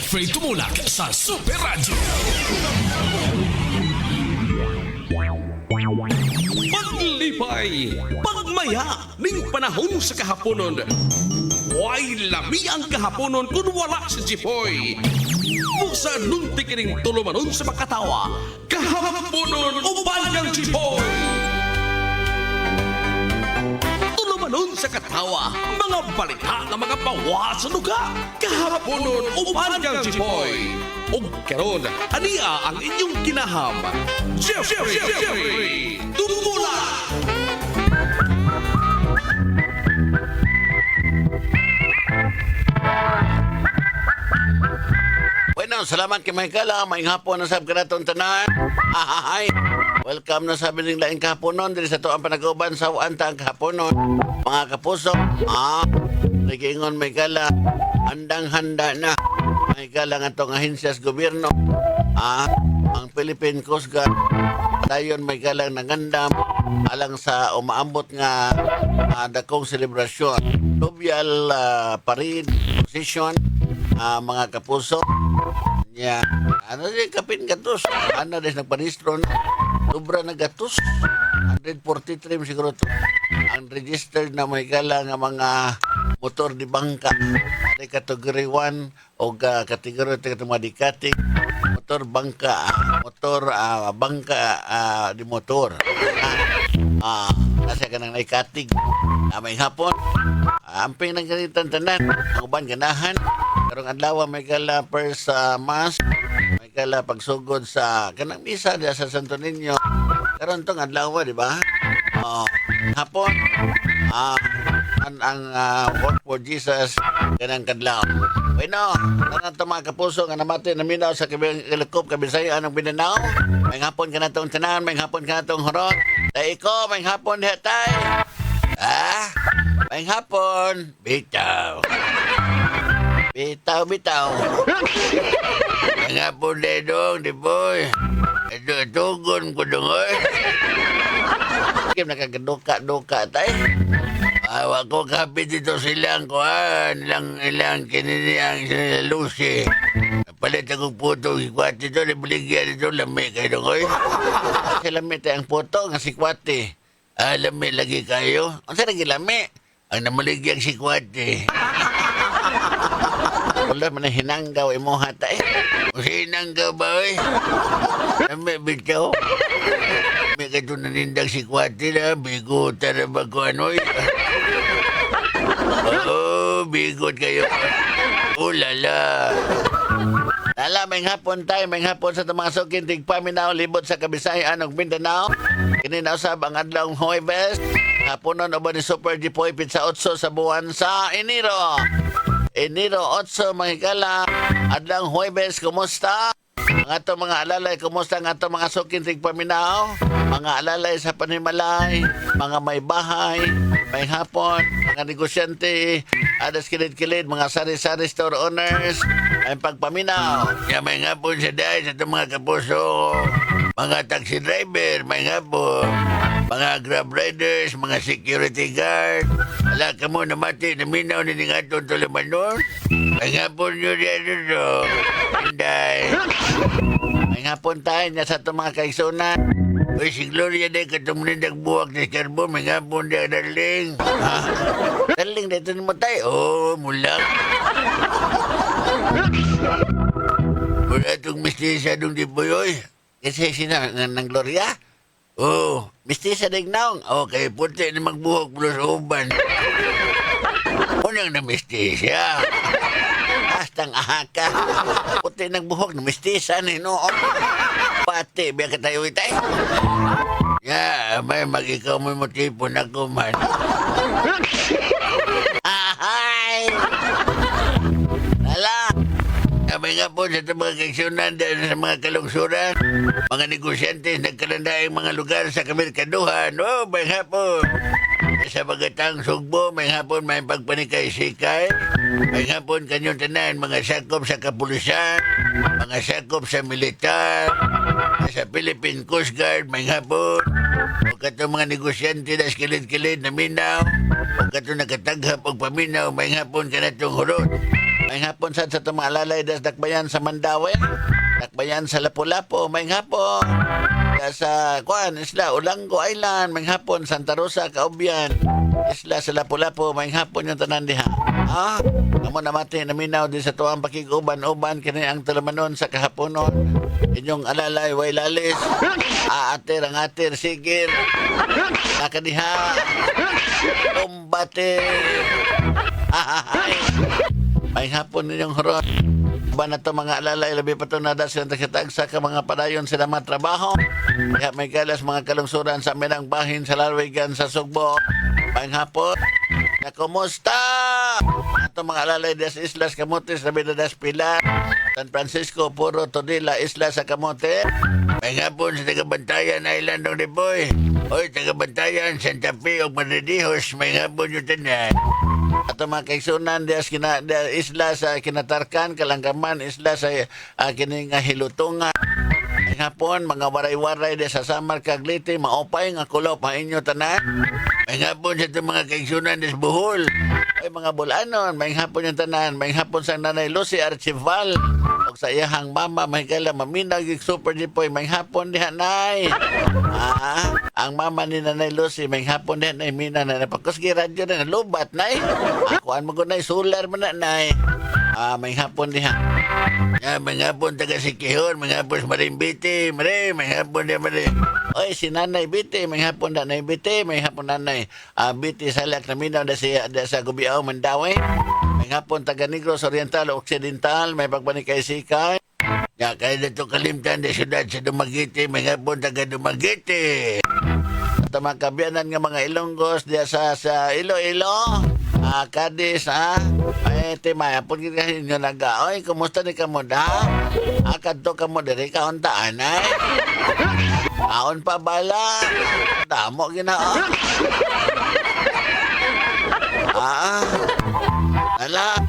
Jeffrey Tumulak sa Super Radio. Paglipay, pagmaya, ning panahon sa kahaponon. Way lami ang kahaponon kung wala si Jipoy. Musa nung tikining tulumanon sa makatawa, kahaponon uban ng Jipoy. Tulumanon sa katawa, mga balita na mga bawa sa lugar, kahaponon uban ng Jipoy. O karon, ania ang inyong kinaham, Jeffrey Tumulak. Bueno, salamat kay Michael. Maing hapon na sab kanatong tanan. Hi. Welcome na sa bining laing kahaponon diri sa tuang panag-uban sa Uanta ang kahaponon. Mga kapuso, nagiingon Michael, handang-handa na. Michael ang atong ahensya sa gobyerno. Ang Philippine Coast Guard. Dayon Michael ang nangandam alang sa umaambot nga dakong selebrasyon. Lubyal parade, procession, mga kapuso. Yeah. Ano din kapin gatos? Ano din nagpanistron? Sobra na gatos. 143 siguro to. Ang registered na may gala nga mga motor di bangka. Ada kategori 1 o kategori mga dikati. Motor bangka. Motor bangka di motor. Kasi ka nang naikatig. May hapon. Amping nang ganitan tanan. Ang uban ganahan. Karong adlaw may gala first mass, may gala pagsugod sa kanang misa diya sa Santo Niño. Karon tong adlaw, di ba? Hapon ang work for Jesus kanang kadlaw. Bueno, tanang mga kapuso nga namati na minaw sa Ilocos, Kabisaya anong Mindanao. May hapon ka na itong tanan, may hapon ka na itong horot. Tay ko, may hapon diha tay. May hapon, bitaw. Bitaw. Nga po dong, di boy. Ito, tugon ko dong, oy. Kim nakagaduka-duka, tay. Awa ko kapit dito silang kuhan. Ilang kininiang sila Lucy. Palit akong puto, si Kwati dito, libuligyan dito, lami kayo dong, oy. Kasi lami tayong puto, nga si Kwati. Lami lagi kayo. Ang saan lagi lami? Ang namaligyan si Kwati. Wala man hinanggaw imo hata eh. Hinanggaw ba eh? May bitaw. May kato nanindag si Kwati na. Bigot na ba ko ano eh? Bigot kayo. Lala. Lala, may hapon tayo. May hapon sa tamasukin. Tigpaminaw, libot sa Kabisaya, Anong Mindanao. Kininausab ang adlaw Huwebes. Haponon o ba ni Super Jipoy Pizza 8 sa buwan sa Enero. Enero 8, mga higala, adlang Huwebes, kumusta? Ang ato mga alalay, kumusta ang ato mga sukin tigpaminaw? Mga alalay sa Panimalay, mga may bahay, may hapon, mga negosyante, adas kilid-kilid, mga sari-sari store owners, ay pagpaminaw. May hapon sa dahil sa itong mga kapuso, mga taxi driver, may hapon, mga grab riders, mga security guard. Ala ka mo namati, naminaw ni nga itong tulimanon. May hapon nyo diyan ito. Hinday. May hapon tayo na sa itong mga kaisunan. Uy, si Gloria din katumunin buwag ni Carbon. May hapon diyan, darling. Darling, dito mo tayo. Mulang. Wala itong mistisa nung di boyoy. Kasi sina ng Gloria. Mistisa din naong. Okay, puti na magbuhok plus uban. Unang na mistisa. Hastang ahaka. Puti nagbuhok na mistisa ni noong. Pati, biya ka tayo itay. May mag-ikaw mo motibo na kuman. Hi! Hala! May nga po sa mga kaksyonan dahil sa mga kalungsuran, mga negosyante nagkalandaing mga lugar sa kamerkaduhan. May hapon. Sa bagatang sugbo, may hapon may pagpanikay-sikay. May hapon kanyong tanan, mga sakop sa kapulisan, mga sakop sa militar, sa Philippine Coast Guard, may hapon. O kato mga negosyante na kilid-kilid na minaw. O kato nakataghap og paminaw, may hapon ka na itong hurot. May hapon sad sa itong mga alalay des dakbayan sa Mandawi. Dakbayan sa Lapu-Lapu. May hapon. Sa Isla Ulango Island. May hapon Santa Rosa, Kaubyan. Isla sa Lapu-Lapu. May hapon yung tanan diha. Amo namati naminaw din sa tuwang pakiguban-uban kini ang talamanon sa kahaponon. Inyong alalay way lalis. Aatir ang atir sigir. Nakadiha. Tumbate. May hapon ninyong huron. Ba na to mga alalay, labi pa to nada silang tagsa ka mga padayon sila matrabaho. Kaya may kalas mga kalungsuran sa minang bahin sa Lalawigan sa Sugbo. May hapon. Na kumusta? Ito mga alalay des Islas Camotes, labi na des Pilar. San Francisco, Puro, Todila, Isla sa Camote. May hapon sa Tagabantayan Island ng Diboy. Oy, Tagabantayan, Santa Fe, o Madridijos. May hapon yung tanan. At ang mga kaigsunan di isla sa Kinatarkan, Kalanggaman, isla sa kining Hilutunga. Ay hapon, mga waray-waray di sa Samar, Cagliti, maopay nga kulop, inyo tanan. May hapon sa itong mga kaigsunan di Bohol. Ay mga bulanon, may hapon yung tanan. May hapon sa Nanay Lucy Archival. O sa iyahang mama, may kala maminag yung super jipoy. May hapon di hanay. Ang mama ni Nanay Lucy, may hapon din na mina na napagkusgi radyo na lubat na Akuan mo ko na solar mo na may hapon diha. May hapon taga Sikihon, may hapon sa Marimbiti, may hapon din Marim. Oy, si Nanay Biti, may hapon na Nanay Biti, may hapon Nanay Biti Salak na minaw da sa Gubiao, Mandawi. May hapon taga Negros Oriental, Occidental, may pagbanikay sikay. Kaya dito kalimtan di syudad sa Dumaguete, may hapon taga Dumaguete. At mga kabiyanan nga mga Ilonggos diya sa Iloilo, Cadiz, ay timay, hapon kita ninyo naga. Oy, kumusta ni kamo da? Kadto kamo diri kauntaan ay. Aon pa bala. Damo ginao. Ala,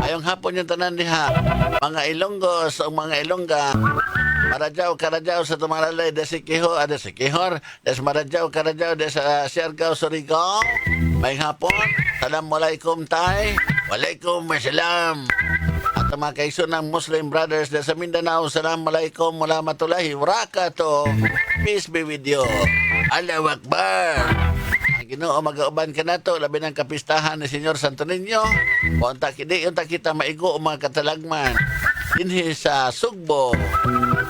ayong hapon yung tanan diha. Mga Ilonggos o mga Ilongga. Marajaw, Karajaw sa tumalalay de Sikihor, Sikihor, des Marajaw, Karajaw, des Siargao, Surigao. May hapon, Assalamualaikum tay. Walaikum assalam. At ang mga kaisunang Muslim brothers de sa Mindanao, Assalamualaikum warahmatullahi wabarakatuh. Peace be with you. Allahu Akbar. Ang Ginoo mag-auban ka na to, labi ng kapistahan ni Senyor Santo Niño. Kung yung kita maigo o mga katalagman. Dinhi sa Sugbo.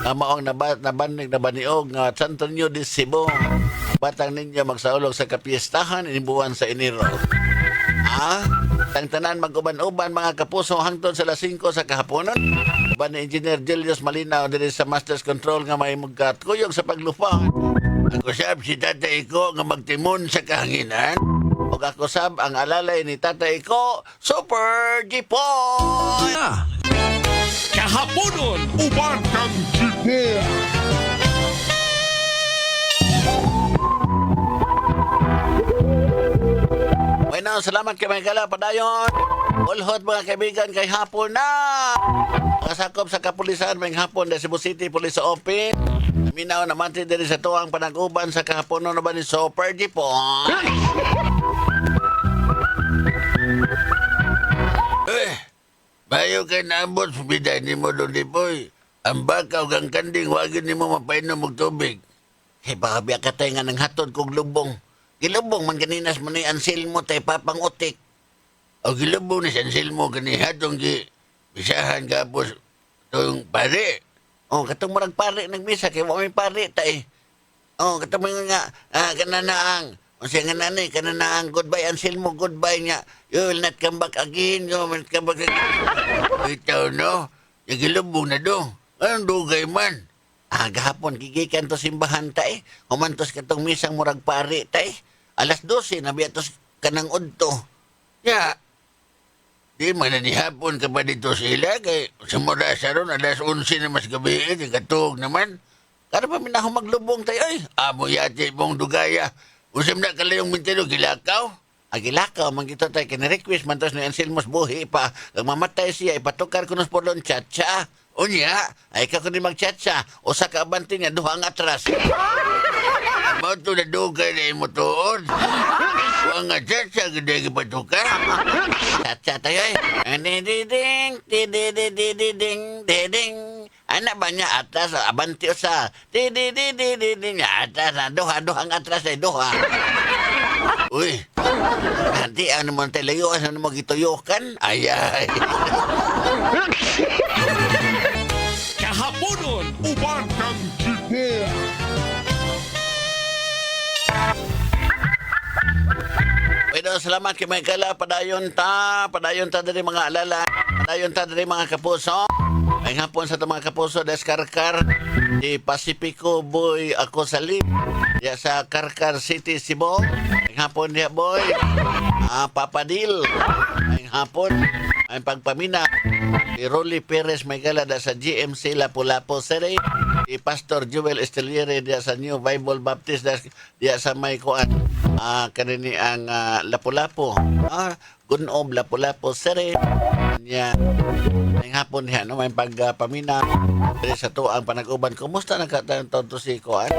Maong nabanig na baniog nga Santo Niño di Cebu. Batang ninyo magsaulog sa kapistahan inibuwan sa Enero. Tangtanan mag-uban-uban mga kapuso hangtod sa alas 5 sa kahaponon. Uban ni Engineer Julius Malinaw diri sa Master's Control nga may magkatuyog sa paglupa. Ako sab si Tata Iko nga magtimon sa kahanginan. O ako sab ang alalay ni Tata Iko, Super Jipoy! Kahaponon, uban kang Jipoy! Bueno, salamat kay mga kala, padayon. Ulhot mga kaibigan kay hapon na. Kasakop sa kapulisan, may hapon na Cebu City Police Office. Minaw naman din sa tuwang panag-uban sa kahaponon na ba ni Super Jipoy. Bayo kay naabot, biday ni mo doon, Jipoy. Ang bakaw kang kanding, wagin ni mo mapainom og tubig. Kay baka biya ka tayo nga ng hatod kong lubong. Gilubong man kaninas mo ni Anselmo tayo papang utik. O gilubong ni Anselmo kanihatong bisahan kapos itong pare. O katong marag pare nagmisa kay may pare tayo. O katong nga kananaang. O siya nga nanay kananaang goodbye Anselmo goodbye niya. You will not come back again. You will not come back again. Ito no. Yung gilubong na do. Anong dugay man? Gahapon, gigikan to simbahan tay. Humantos katong misang murag pari tay. Alas 12, nabiyatos kanang udto. Ya, di man na hapon ka pa dito sila. Kay sumura sa ron, alas 11 na mas gabi. Katug naman. Kara pa minaho maglubong tay. Ay, amo yati mong dugaya. Usam na kalayong mintilo, gilakaw. Gilakaw, manggito tay. Kina-request man tos ni Anselmos buhi pa. Kag mamatay siya, ipatukar ko nos porlon chat-cha. Unya, ay ka ko ni mag-chat-cha. O sa kaabante niya, duhang atras. Mau to na dugay na yung motor. Huwag nga tsatsa, ganda patuka. Tsatsa tayo eh. Diding, diding, diding. Anak banyak atas, abanti usa. Diding, atas, doha-doha ang atras ay doha. Uy, nanti ang naman talayo, ano naman gituyokan? Ay. Kahaponon uban kang Jipon. Pero salamat kay Michaela, padayon ta dari mga alala, padayon ta dari mga kapuso. Ay hapon sa mga kapuso, deskarkar, di Pacifico boy ako sa lip, ya sa Karkar City, Cebu. Ay hapon diya boy, Papadil, ay hapon, ay pagpamina, si Rolly Perez Michaela da sa GMC Lapu-Lapu City, si Pastor Joel Esteliere diya sa New Bible Baptist diya sa may kuan. Kanini ang Lapu-Lapu. Gunob Lapu-Lapu City. Nya ang hapon niya no may pagpamina diri sa tuang panag-uban. Kumusta nagkataon to si kuan?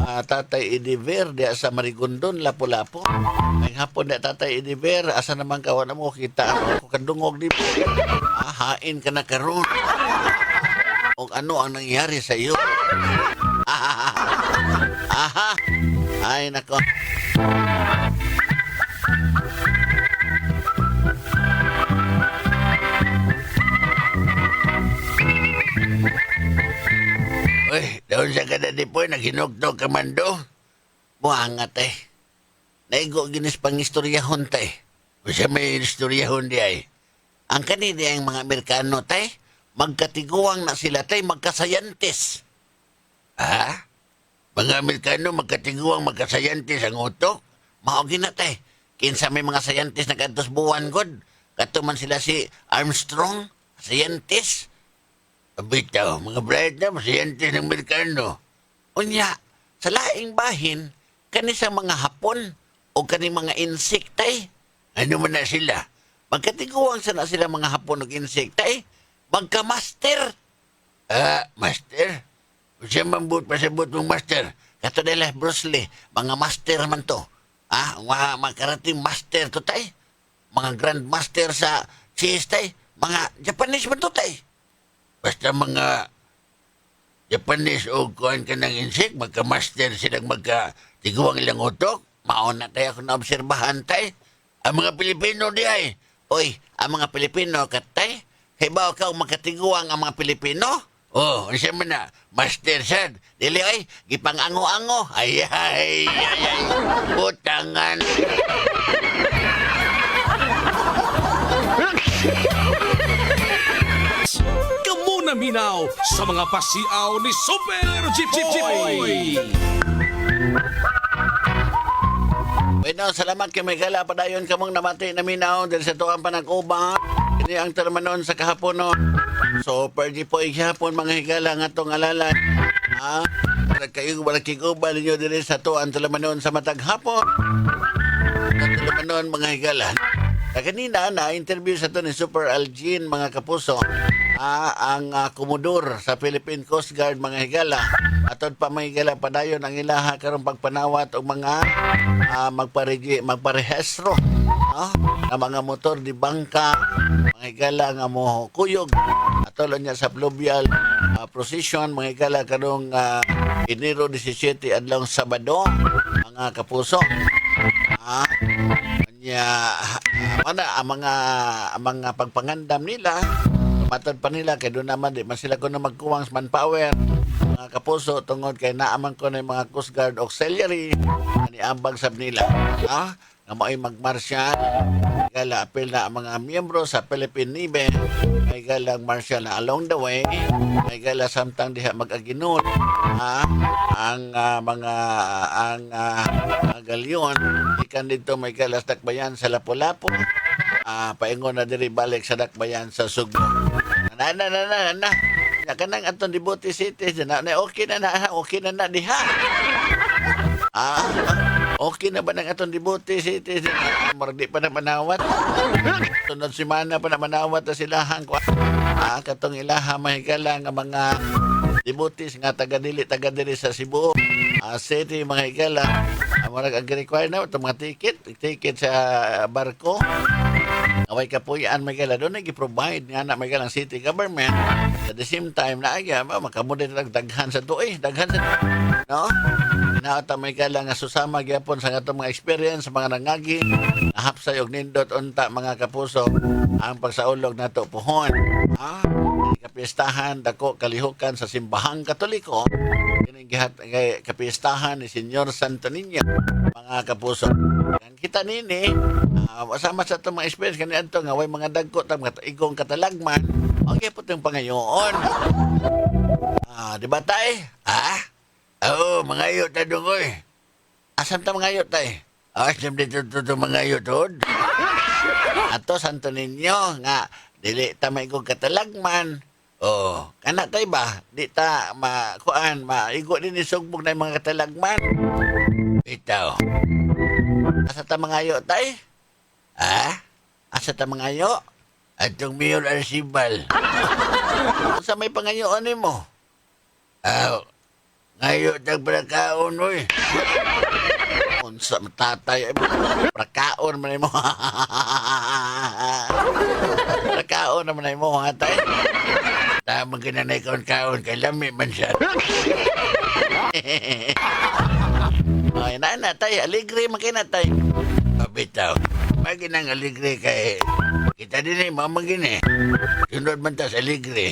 Tatay Ediver diya sa Marigondon Lapu-Lapu. Ang hapon niya Tatay Ediver asa naman kawan mo kita ako kadungog di po. Hain ka na karon. O ano ang nangyari sa iyo? Ay nako. Uy, daon sa kada di po, naghinugtog ka man do. Buhangat eh. Naigo ginis pang istoryahon tay. O siya may istoryahon di ay. Ang kanina ang mga Amerikano tay, magkatiguang na sila tay, magkasayantis. Mga Amerikano magkatiguang magkasayantis ang utok. Maogin na tay. Kinsa may mga sayantis na kantos buwan god. Katuman sila si Armstrong, sayantis. Bitaw, mga bright na, sayantis ng Amerikano. Unya, sa laing bahin, kanisang mga hapon o kaning mga insektay, ano man na sila. Magkatiguang sana sila mga hapon o insektay, magka-master. Master? Siya mambut pasabot mong master. Kato nila Bruce Lee, mga master man to. Mga karating master to tay. Mga grandmaster sa chess tay. Mga Japanese man to tay. Basta mga Japanese o kuhan ka ng insect, magka-master silang magka-tiguang ilang utok. Mauna tayo ako na-obserbahan tay. Ang mga Pilipino di ay. Oy, ang mga Pilipino katay. Hibaw ka magkatiguang ang mga Pilipino? Siya man na, master sad. Dili ay, gipang-ango-ango. Ay. Putangan. Kamuna minaw sa mga pasiaw ni Super Jeep Boy. Bueno, salamat kay Michaela. Padayon kamong namati na minaw dahil sa tuwang panag-uba. Ini ang termanon sa kahapon. Super Jeep Boy hapon mga higala nga itong alala. Malakiguba ninyo dili sa tuwang termanon sa matag hapon. Sa termanon mga higala. Kanina na-interview sa to ni Super Algin mga kapuso. Ang komodor sa Philippine Coast Guard mga higala. Atod pa mga higala padayon ang ilaha karong pagpanawat og mga magparehistro na mga motor di bangka mga higala nga mo kuyog. Atol niya sa fluvial procession mga higala karong Enero 17 adlaw Sabado mga kapuso. Ang mga pagpangandam nila matod pa nila kay doon naman di man sila kuno magkuwang manpower mga kapuso tungod kay naaman ko na mga Coast Guard Auxiliary ni ambag sab nila nga mao'y magmarsya gala apel na ang mga miyembro sa Philippine Navy may galang marsya na along the way may gala samtang diha mag-aginun ang mga galyon ikan dito may galas dakbayan sa Lapu-Lapu paingon na diri balik sa dakbayan sa Sugbo. Na. Kanang atong Djibouti City na okay na diha. Okay na ba ng atong Djibouti City? Mardi pa na manawat. Sunod simana pa na manawat na silahan ko. Katong ilaha mahigala nga mga Djibouti nga taga dili sa Cebu. city mga higala. Marag ang require na itong mga ticket sa barko. Away ka po yan mga higala. Doon nag-provide nga na mga higala city government. At the same time na aya, makamudin na daghan sa doy. Daghan sa no? Inaota mga higala nga susama gyapon sa itong mga experience, mga nangagi. Nahapsay og nindot unta mga kapuso. Ang pagsaulog na to puhon. Kapistahan, dako kalihukan sa simbahang katoliko. Gihat kay kapistahan ni Senyor Santo Niño mga kapuso. Ang kita nini sama sa itong mga experience kaniadto nga way mga dagko tam igong katalagman ang gyapon yung pangayoon. Di ba tay? Oo, mga iyo ta dungoy. Asam ta mga iyo tay? Asam dito mga iyo tod. Ato Santo Niño nga dili ta maigong katalagman. Oh, kana tay ba? Di ta makuan, maigo din isugbog na mga katalagman. Bitaw. Asa ta mangayo tay? Asa ta mangayo? Atong Mayor Arcibal. Sa may pangayoon nimo? Ngayo tag brakaon oy. Unsa matatay brakaon man mo. Brakaon naman mo ha tay. Tamang ginanay kaon-kaon kay lami man siya. Ay, tay, aligre makinatay. Bitaw, maginang aligre kay kita din mamang gini. Sunod man tas aligre.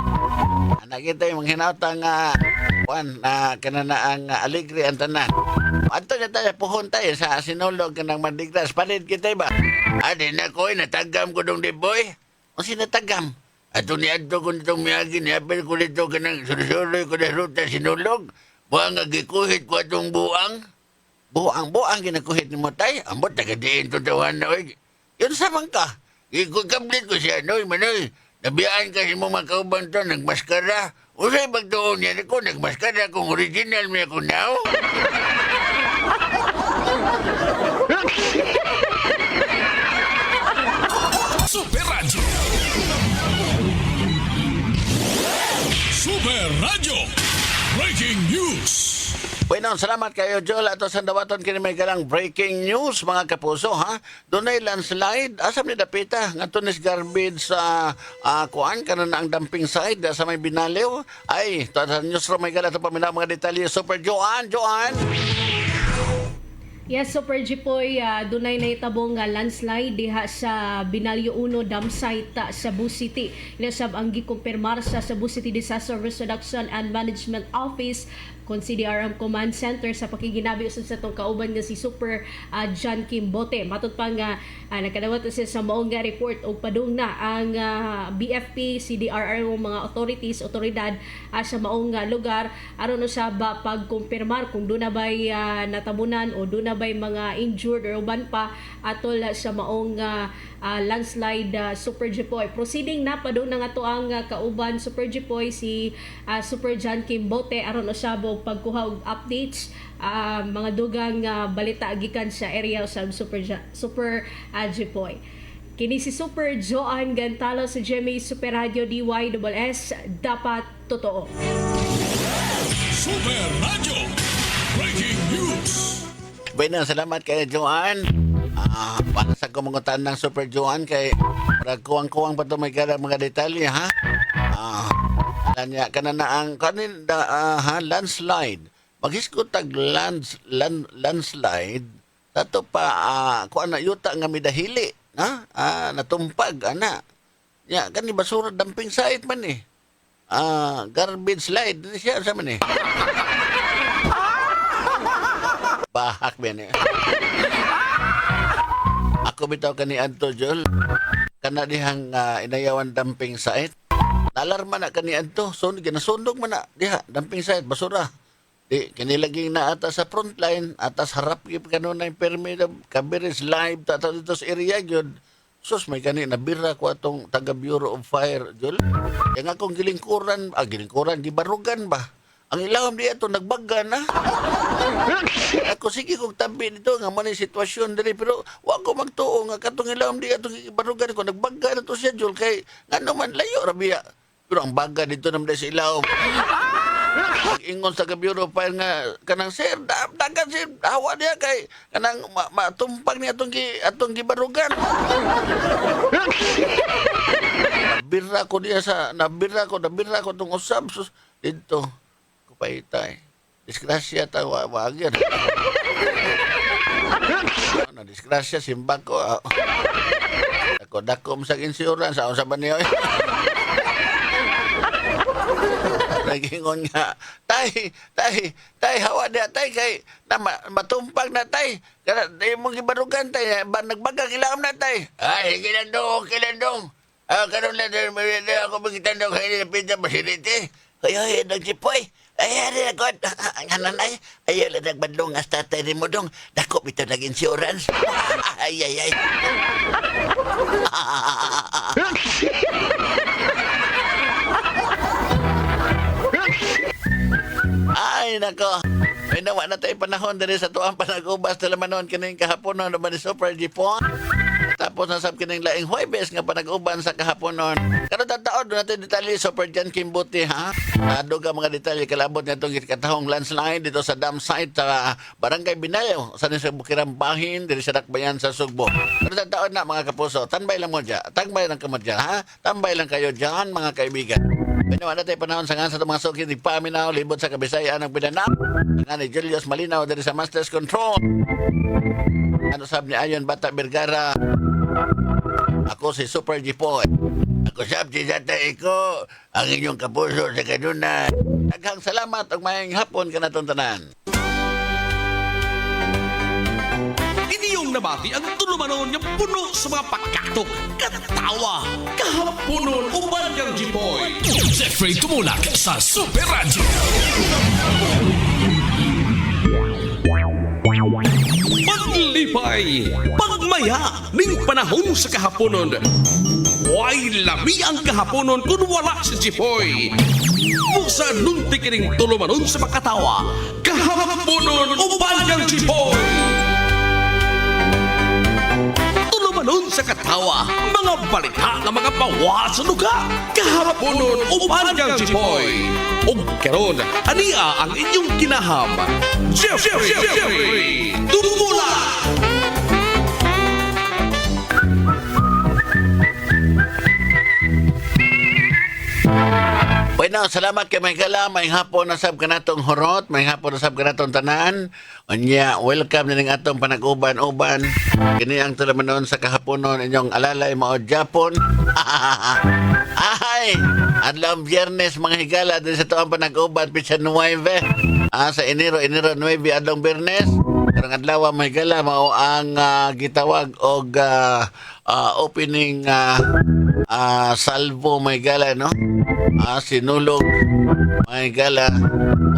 Anak kita yung hinauta nga na kananaang aligre ang tanan. Ato na tayo, puhon tayo sa sinulog ng Mandigras. Panid kita ba? Adi na ko, natagam ko dong di boy. O sinatagam? Ato ni Adto ko nitong miyagi ni Apel ko nito ka ng surusuroy ko na ruta sinulog. Buang agikuhit ko atong buang. Buang ginakuhit ni mo tay. Ambot tagadiin to tawan na oy. Yun samang ka. Ikukablit ko siya noy manoy. Nabiyaan kasi mo makauban to nagmaskara. Usay bagdoon yan ako nagmaskara kung original mo ako now. Super Radio. Super Radio Breaking News. Bueno, salamat kayo, Joel. Ato sa dawaton kini may galang breaking news, mga kapuso, ha? Dunay landslide. Asam ni Dapita, nga tunis garbage sa kuan, kanan na ang dumping side, sa may Binaliw. Ay, to sa newsroom may galang ito paminaw mga detalye. Super Joan! Yes, Super Jipoy, dunay na itabong landslide diha sa Binalyo 1 dam site sa Cebu City. Inasab ang gikumpirmar sa Cebu City Disaster Risk Reduction and Management Office kon CDRM Command Center sa pakiginabi usab sa tong kauban nga si Super John Kimbote. Matod pa nga nakadawat siya sa maong nga report og padung na ang BFP, CDRM mga otoridad sa maong lugar aron sa pagkumpirmar kung doon na bay natabunan o doon na bay mga injured or uban pa atol sa maong landslide. Super Jipoy. Proceeding na padung na nga to ang kauban Super Jipoy si Super John Kimbote aron usab pagkuha og updates mga dugang balita gikan sa area sa Super Jipoy. Kini si Super Joan Gantalo sa GMA Super Radio DYSS dapat totoo. Super Radio Breaking News. Bueno, salamat kay Joan. Para sa kumungutan ng Super Joan kay kuwang-kuwang pa ito may galang mga detalye, ha? Kanya na ang kanin landslide. Maghiskot tag landslide tato pa kuan na yuta nga midahili, ha? Natumpag ana. Ya kani basura dumping site man eh. Garbage slide ni siya sa man eh. Bahak ben eh. Ako bitaw kani adto Jol. Kana dihang inayawan dumping site. Nalarma na kani adto. So ginasundog man na diha dumping site basura. Di kinilaging na ata sa frontline atas harap gyud kanunay permit kabiris live ta dito sa area gyud. Sus may kani nabira ko atong taga Bureau of Fire Jol. Kaya nga akong gilingkuran gibarugan ba. Ang ilawom di ato nagbagga na. Ako sige kong tabi dito nga man yung sitwasyon diri pero wa ko magtuo nga katong ilawom di ato gibarugan ko nagbagga na to siya Jol kay ngano man layo rabiya. Pero ang bagga dito naman sa ilawom. Ingon sa kabyuro pa nga kanang sir, dagan sir, hawa niya kay kanang matumpag niya atong gibarugan. Nabira ko tong usab sus dito. Kupaytay. Disgrasya ta wagyan. Ano disgrasya simbag ko. Dako sa insurance sa ba niyo? Nagingon nga, tay, hawa niya, tay, kay, matumpag na, tay. Kaya, mong ibarugan, tay, nagbaga, kailangan na, tay. Ay, kilandong. Karoon na, ako magkitandong, kaya nilapit na masiliti. Ay, nagsipoy. Ay, ako, ang nanay, ayaw lang nagbandong, as tatay rin mo dong, dako, ito nag-insurance. Ay. Ay, nako. May nawa na tayo panahon dali sa tuwang panag-ubas na laman noon kining kahapon noon naman ni Super Jipon. Tapos nasab kining laing Huwebes nga panag-uban sa kahapon noon. Karon tataod doon natin detalye Super Jan Kimbuti ha. Duga mga detalye kalabot nga itong katahong landslide dito sa dam site sa Barangay Binayo sa sa Bukirang Bahin diri sa Dakbayan sa Sugbo. Karon tataod na mga kapuso. Tanbay lang mo dyan. Tanbay lang kamo dyan ha. Tambay lang kayo dyan mga kaibigan. Pinawa na tayo panahon sa nga sa mga suki di paminaw libot sa Kabisayaan ng Mindanao. Nga ni Julius Malinaw dari sa Masters Control. Ano sab ni Ayon Bata Vergara. Ako si Super Jipoy. Ako sab si Tatay ko ang inyong kapuso sa kanuna. Daghang salamat ug maayong hapon kanatong tanan. Inyong nabati ang tulumanon yung puno sa mga pagkatok, katawa, kahaponon, uban yung Jipoy. Jeffrey Tumulak sa Super Radio. Paglipay, pagmaya, ning panahon sa kahaponon. Way lami ang kahaponon kung wala si Jipoy. Busa nung tikiring tulumanon sa pagkatawa, kahaponon, uban yung Jipoy. Tulumanon sa katawa, mga balita ng mga pawa sa lugar. Kahaponon, uban yung Jipoy. O karon, ania ang inyong kinaham. Jeffrey Tumulak! Bueno, salamat kay may kala, may hapon na sab kanatong horot, may hapon na sab kanatong tanan. Unya, welcome na ning atong panag-uban-uban. Kini ang tulamanon sa kahaponon inyong alalay mao Japon. Ay, adlaw Biyernes mga higala din sa tuwang panag-uban pitsa 9. Sa Enero 9 adlaw Biyernes. Karong adlaw mga higala mao ang gitawag og opening salvo may gala no. Sinulog may gala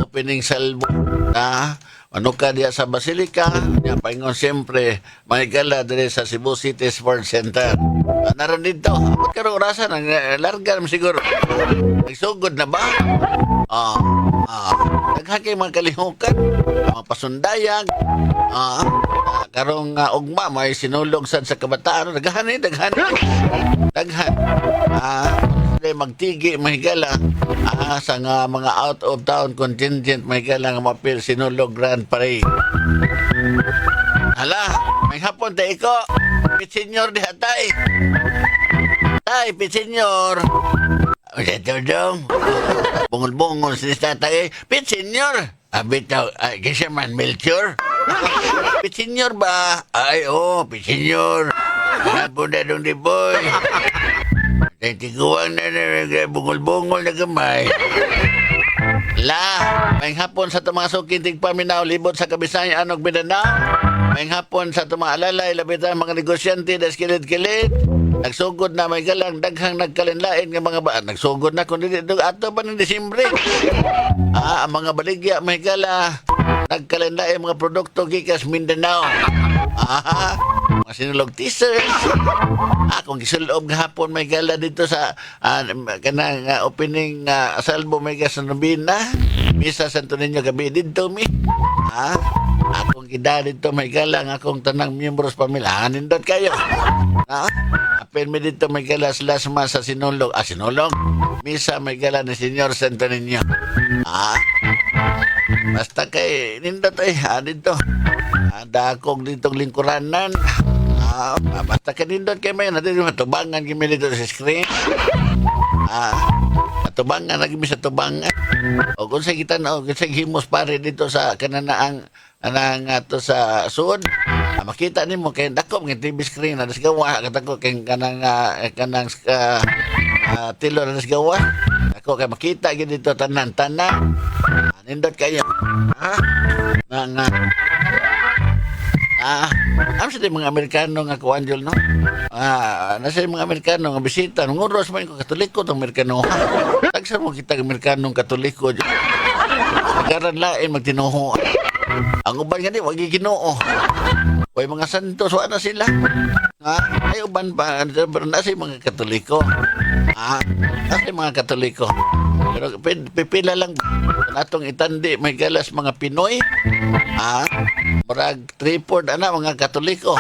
opening salvo ano ka diya sa Basilica niya paingon siyempre may gala dire sa Cebu City Sports Center. Naroon dito abot karong orasan ang larga naman siguro nagsugod na ba naghakay mga kalihukan mga pasundayag karong ugma may sinulog sad sa kabataan daghan magtigi mahigala sa nga mga out of town contingent mahigala nga mapil sinulog Grand Parade. Hala, may hapon tayo ko. Pitsenyor diha tay. Tay, pitsenyor. O sa dong. Bungol-bungol si tatay. Pitsenyor. Bitaw, kasi man Melchior. Pitsenyor ba? Ay, pitsenyor. Hapon na dong di boy. Tiguan na bungol-bungol na gamay. May hapon sa mga sukintig paminaw libot sa Kabisayaan og Mindanao. May hapon sa tumaalalay labitan mga negosyante das kilid-kilid. Nagsugod na may galang daghang nagkalinlain nga mga baan. Nagsugod na kung dito ato pa ng Disyembre. Ang mga baligya may gala nagkalinlain mga produkto gikas Mindanao. Mga sinulog t-shirts. Kung gisulob hapon may gala dito sa kanang opening salvo may gas na Nobina. Misa Santo Niño gabi dito mi. Akong gida dito may gala nga akong tanang miyembros pamilya. Nindot kayo. Open mi dito may galas lasma sa Sinulog. Sinulog? Misa may gala ni Senyor Santo Niño. Basta kay nindot dito. Dakog ditong lingkuranan. Basta kay nindot kay may natin matubangan kami dito sa screen. Matubangan lagi mi sa tubangan. O kung sa kita na, kung sa himos pare dito sa kananaang anang ato sa suod. Makita nimo kay dako ng TV screen na gawa katako kay kanang tilo na gawa. Ako kay makita gyud dito tanan-tanan. Nindot kayo. Ano sa mga Amerikano nga kuanjol, no? Nasa mga Amerikano nga bisita. Nung oras man ko Katoliko itong Amerikano. Tagsa mo kita Amerikanong Katoliko. Nagaran lain magtinuho. Ang uban nga di, wag ikinoo. Way mga santos, wala na sila. Ay uban pa, nasa mga Katoliko. Nasa mga Katoliko. Pero pipila lang natong itandi may galas mga Pinoy. Murag 3/4 ana mga Katoliko.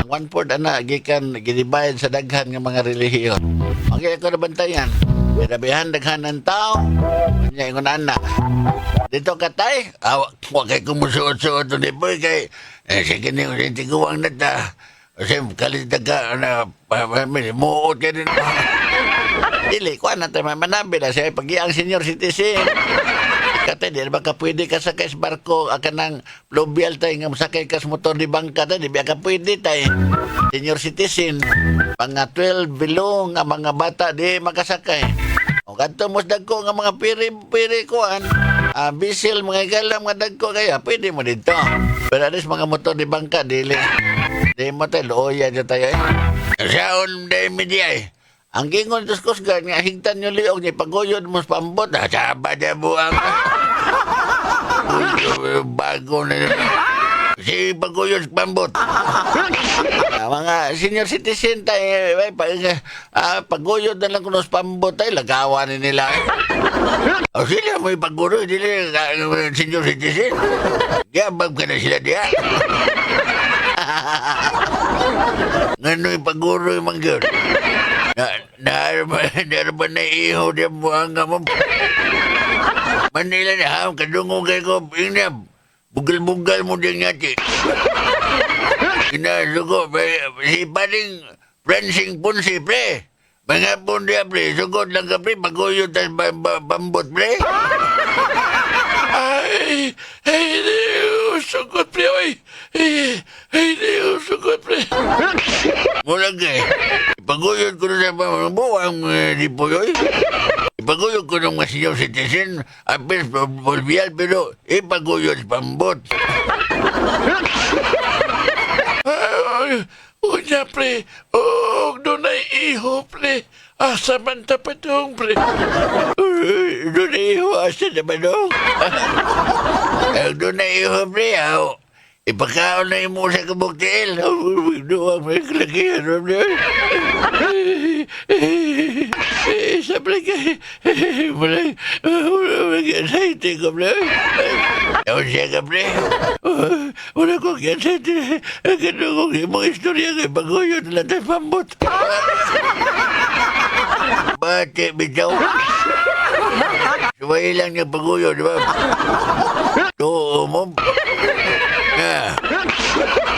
Ang 1/4 ana gikan ginibayad sa daghan nga mga relihiyon. Okay ako na bantayan. Birabihan daghan ng tao. Nya ingon ana. Dito katay, wa kay kumusuot-suot ni boy kay sige ni tiguang na ta. Kasi kalit daga na muot ka din. Dili, kuha na tayo manabi na siya pag-iang senior citizen. Kata di ba ka pwede ka sakay sa barko kanang fluvial tayo nga masakay ka sa motor di bangka tayo di ba ka pwede tayo senior citizen mga 12 below nga mga bata di makasakay o kanto mos dagko nga mga piri kuan bisil mga galam nga dagko kaya pwede mo dito pero alis mga motor di bangka dili di mo tayo looya dyan tayo saon day media ang gingon dos kusgan nga higtan nyo liog niya paguyod mo sa pambot saba dyan buang bago na yun si paguyod sa pambot mga senior citizen tayo paguyod na lang kung sa pambot tayo lagawan nila o sila may paguro sila senior citizen gabag ka na sila diya ngano'y paguro yung manggod Narba na iho dia buang mo. Manila na ham kadungo kay ko inab. Bugal-bugal mo din ngati. Kinasugo si paring Prancing Punsi pre. Mga pun dia pre, sugod lang ka pre paguyod tas bambot pre. Ay, sugod pre oy. Ay, sugod pre. Mula kay ipaguyod ko na sa buwang di po yun. Ipaguyod ko ng mga senior citizen, apes volvial, pero ipaguyod sa pambot. Unya, pre. Doon ay iho, pre. Asa man tapatong, pre. Doon ay iho, asa naman dong. Doon ay iho, pre. Ipakaon na mo sa kabuktil. Doon may kalakihan. Sabi ka, wala anxiety ka, pre. Ewan siya ka, pre. Wala kong anxiety. Ganun kong imong istorya kay Bagoyo na lang tayo pambot. Bate, bitaw. Suway lang niya Bagoyo, di ba? Oo, mo.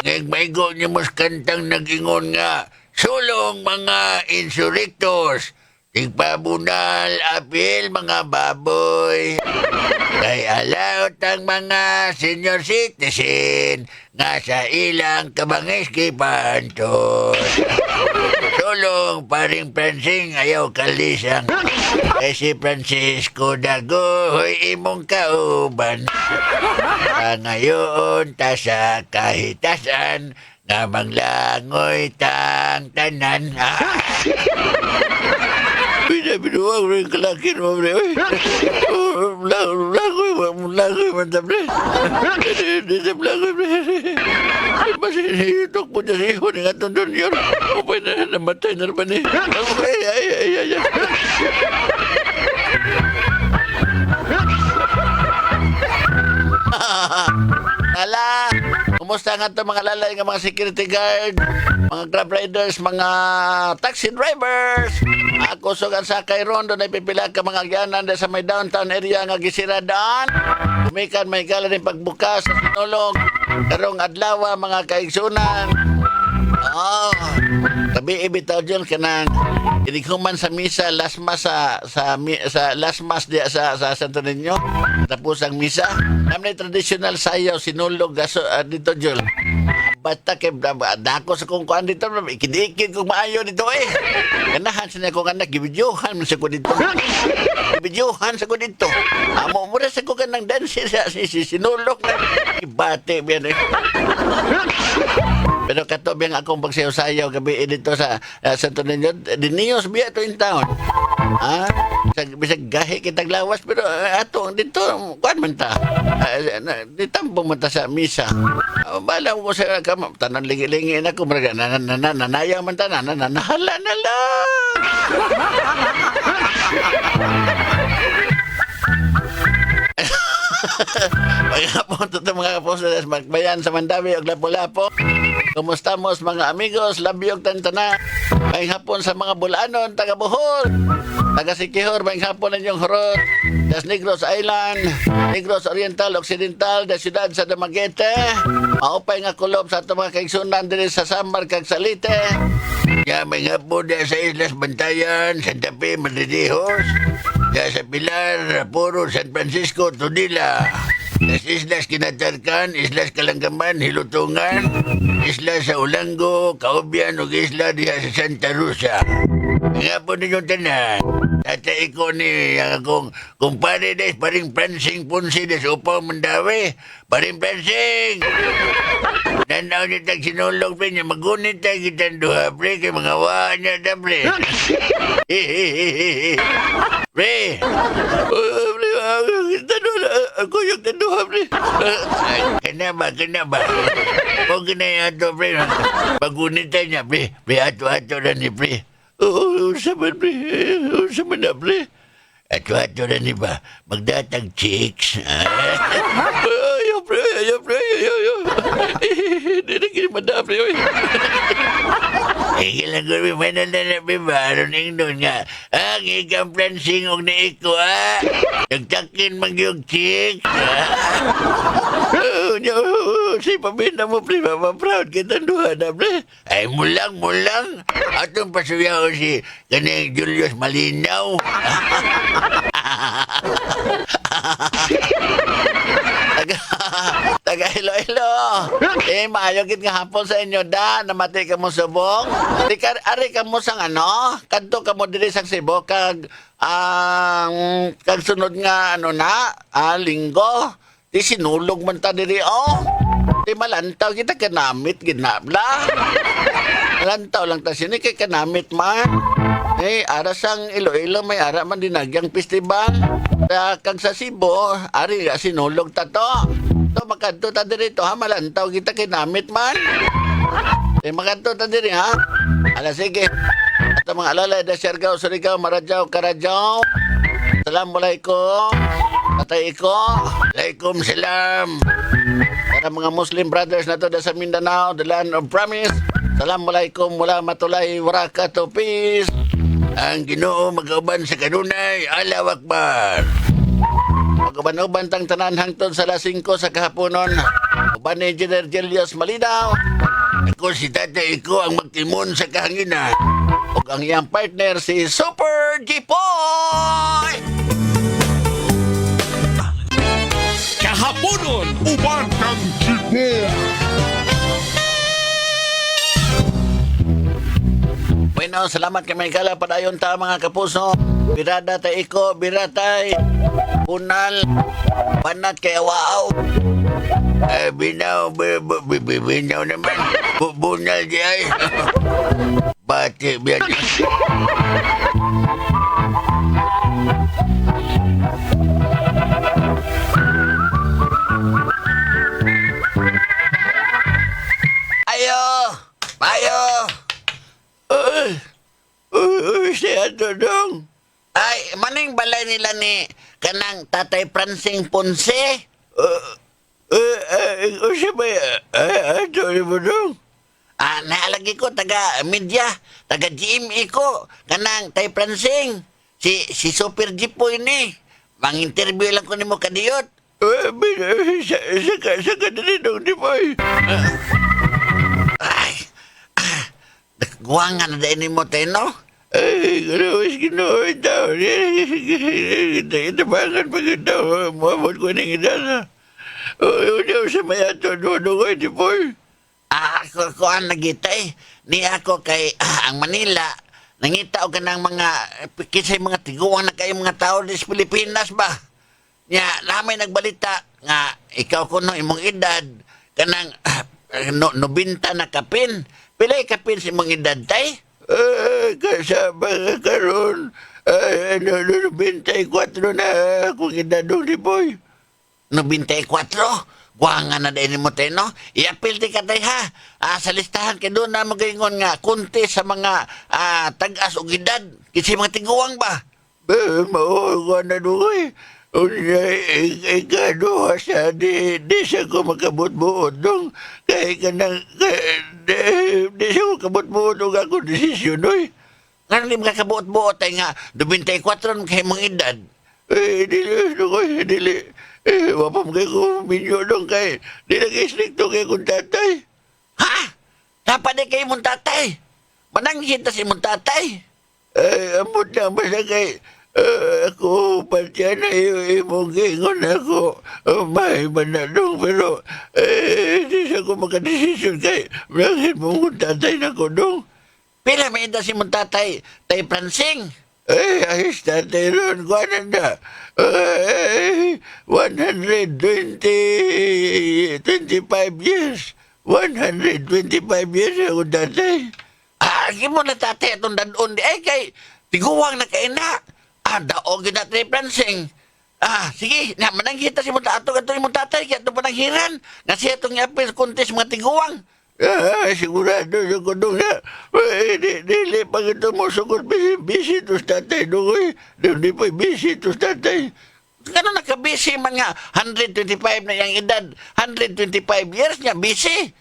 Ngayon maigo niyo mas kantang nag-ingon nga, sulong mga insurrectors, tigpabunal, apil mga baboy. Kay alaot ang mga senior citizen nga sa ilang kabangis kipantos. Sulong paring Prancing ayaw kalisang. Kay si Francisco Dagoy imong kauban. Ngayon ta sa kahitasan nga manglangoy tang tanan. Binuwag rin kalakin mo, bre. Langoy man ta, bre. Langoy, bre. Masinihitok po niya siya ko nga itong doon yun. Upay na namatay na naman eh. Ay. Ala, kumusta nga ito mga lalay nga mga security guard, mga grab riders, mga taxi drivers. Ako sugan sa Kairon, doon ay pipila ka mga agyanan sa may downtown area nga gisira daan. Kumikan may gala rin pagbukas sa sinulog. Karong adlaw mga kaigsunan. Tabi ibitaw dyan ka ng inighuman sa misa, last mass sa last mass diya sa Santo Niño. Tapos ang misa. Namin traditional sayaw, sinulog dito dyan. Basta kay dako sa kung kuhan dito, ikid-ikid kung maayo dito eh. Ganahan sa niya kung anak, gibidyohan sa ko dito. Gibidyohan sa ko dito. Amo mo na sa ko kanang dance sinulog na. Ibate biyan eh. Pero kato biyang akong pagsayaw-sayaw gabi dito sa Santo Niño, diniyos biya to in town. Bisag gahi kitag lawas, pero ato dito, kuhan man ta. Ditampong man ta sa misa. Bala mo sa tanan lingi-lingi na ko, nanayang man ta, nahala na lang. Pagkapon ito mga kapuso magbayan sa Mandawi o Lapu-Lapu. Kumusta mo mga amigos, labyog tantana. May hapon sa mga Bulanon, taga Bohol, taga Siquijor, may hapon ng yung Horot, das Negros Island, Negros Oriental, Occidental, da siyudad sa Dumaguete. Maupay nga kulob sa ito mga kaigsunan din sa Samar, kag Salite. Ya, may hapon sa Islas Bantayan, Santa Fe, Madridijos. Ya sa Pilar, Puro, San Francisco, Tudela. Las Islas Kinatarkan, Islas Kalanggaman, Hilutungan, Isla sa Ulango, Kaubian, ug Isla diha sa Santa Rosa. Nga po ninyong tanan. Tatay ko ni akong kumpare des, paring Pransing Punsi des upaw Mandawi. Paring Pransing! Nanaw niya tag sinulog pre niya, magunit tayo kitang duha pre, kay mga waan niya ta pre. Pre! Pre, ako yung taduha pre. Kanaba. Kung kinaya ato pre, magunit tayo niya pre. Pre, ato-ato na ni pre. Saman pre, saman na pre. Ato-ato na ni ba? Magdatag chicks. Ayaw pre. Hindi na kinimanda pre. Kailan ko rin manala na bibaro ning doon nga. Ang ikang Pransing og na iko nagtakin magyog chicks. Si pabinda mo pre, maproud kita duha na pre. Ay mulang. Atong pasuyaw si kaning Julius Malinaw. Taga Iloilo. Maayogit nga hapon sa inyo da, namati ka mo subong. Ari ka mo sang kadto ka mo diri sa Cebu, kag sunod nga linggo. Di sinulog man ta diri Di malantaw kita kanamit ginabla. Malantaw lang ta sini kay kanamit man. Ara sang Iloilo may ara man dinagyang festival. Kag sa Cebu, ari nga sinulog ta to. To makadto ta diri to malantaw kita kinamit man. Makadto ta diri ha. Ala sige. Ato mga alalay da Siargao, Surigao, Maradjao, Karadjao. Assalamualaikum. Tatay ko, alaikum salam. Para mga Muslim brothers na to da sa Mindanao, the land of promise. Assalamualaikum warahmatullahi wabarakatuh. Peace. Ang Ginoo magauban sa kanunay. Allahu Akbar. Magauban-uban tang tanan hangtod sa alas 5 sa kahaponon. Uban ni Engineer Julius Malinaw. Ako si tatay ko ang magtimon sa kahanginan. O ang iyang partner si Super Jipoy! Kahaponon, uban kang Jipoy! Bueno, salamat kay may kala padayon ta mga kapuso. Birada ta iko, biratay, punal, banat kay awaaw. Binaw naman. Bunal di ay. Bati biyan. Payo! Siya dong. Ay, maning balay nila ni kanang Tatay Pransing Ponce? O siya ba? Ato ni mo dong? Naalagi ko, taga-media, taga-GME ko, kanang tay Pransing. Si Super Jipoy ni. Mang-interview lang ko ni mo kadiyot. Saka na rin dong, Jipoy. Ay, guwangan na dahil ni mo, Teno. Ay, gano'is gino'y tao. Itabangan pag ito. Muamot ko ng idana. Udaw sa mayato, doon di boy. Ako ang nagitay. Ni ako kay ang Manila. Nangita ka ng mga, kisay mga tiguang na kayo mga tao sa Pilipinas ba? Nya, namin nagbalita nga, ikaw ko no, imong edad, kanang, nobinta na kapin. Pilay kapin sa imong edad, tay? Kasama ka karon. 94 na akong edad doon di boy. 94? Guwangan na din mo tayo, no? I-apil di ka tayo, ha? Sa listahan ka doon na magayon nga, kunti sa mga tag-as o gidad. Kasi mga tiguang ba? Mauwa na doon, ikado sa di sa ko makabut-buot dong. Kaya ka nang, di sa ko kabut-buot dong ako desisyon, oy. Nga hindi makakabuot-buot tayo nga, 24 kayo mga edad. Dili. Wapam kayo kung minyo dong kay, di nag-istrikto kayo kung tatay. Ha? Dapat di kayo mong tatay? Manang kita si mong tatay? Amot na basta kay, ako patya na imong gingon ako. May manadong pero di sa ko makadesisyon kay bakit mong tatay na ko dong. Pila may edad si mong tatay? Tay Pransing? Ayos tatay ron. Kuwanan na. 125 years. 125 years ako tatay. Mo na tatay atong dadon di ay kay tiguwang na kaina. Daog yun na Tay Pransing. Sige, manang kita si Munta ato kanto imong tatay kaya ito pananghiran. Nga siya itong yapis kontes mga tiguwang. Sigurado sa kundong na. Dili pag ito mo sukot busy tos tatay doon. Di pa busy tos tatay. Gano'n nakabisi mga 125 na yung edad. 125 years niya, busy.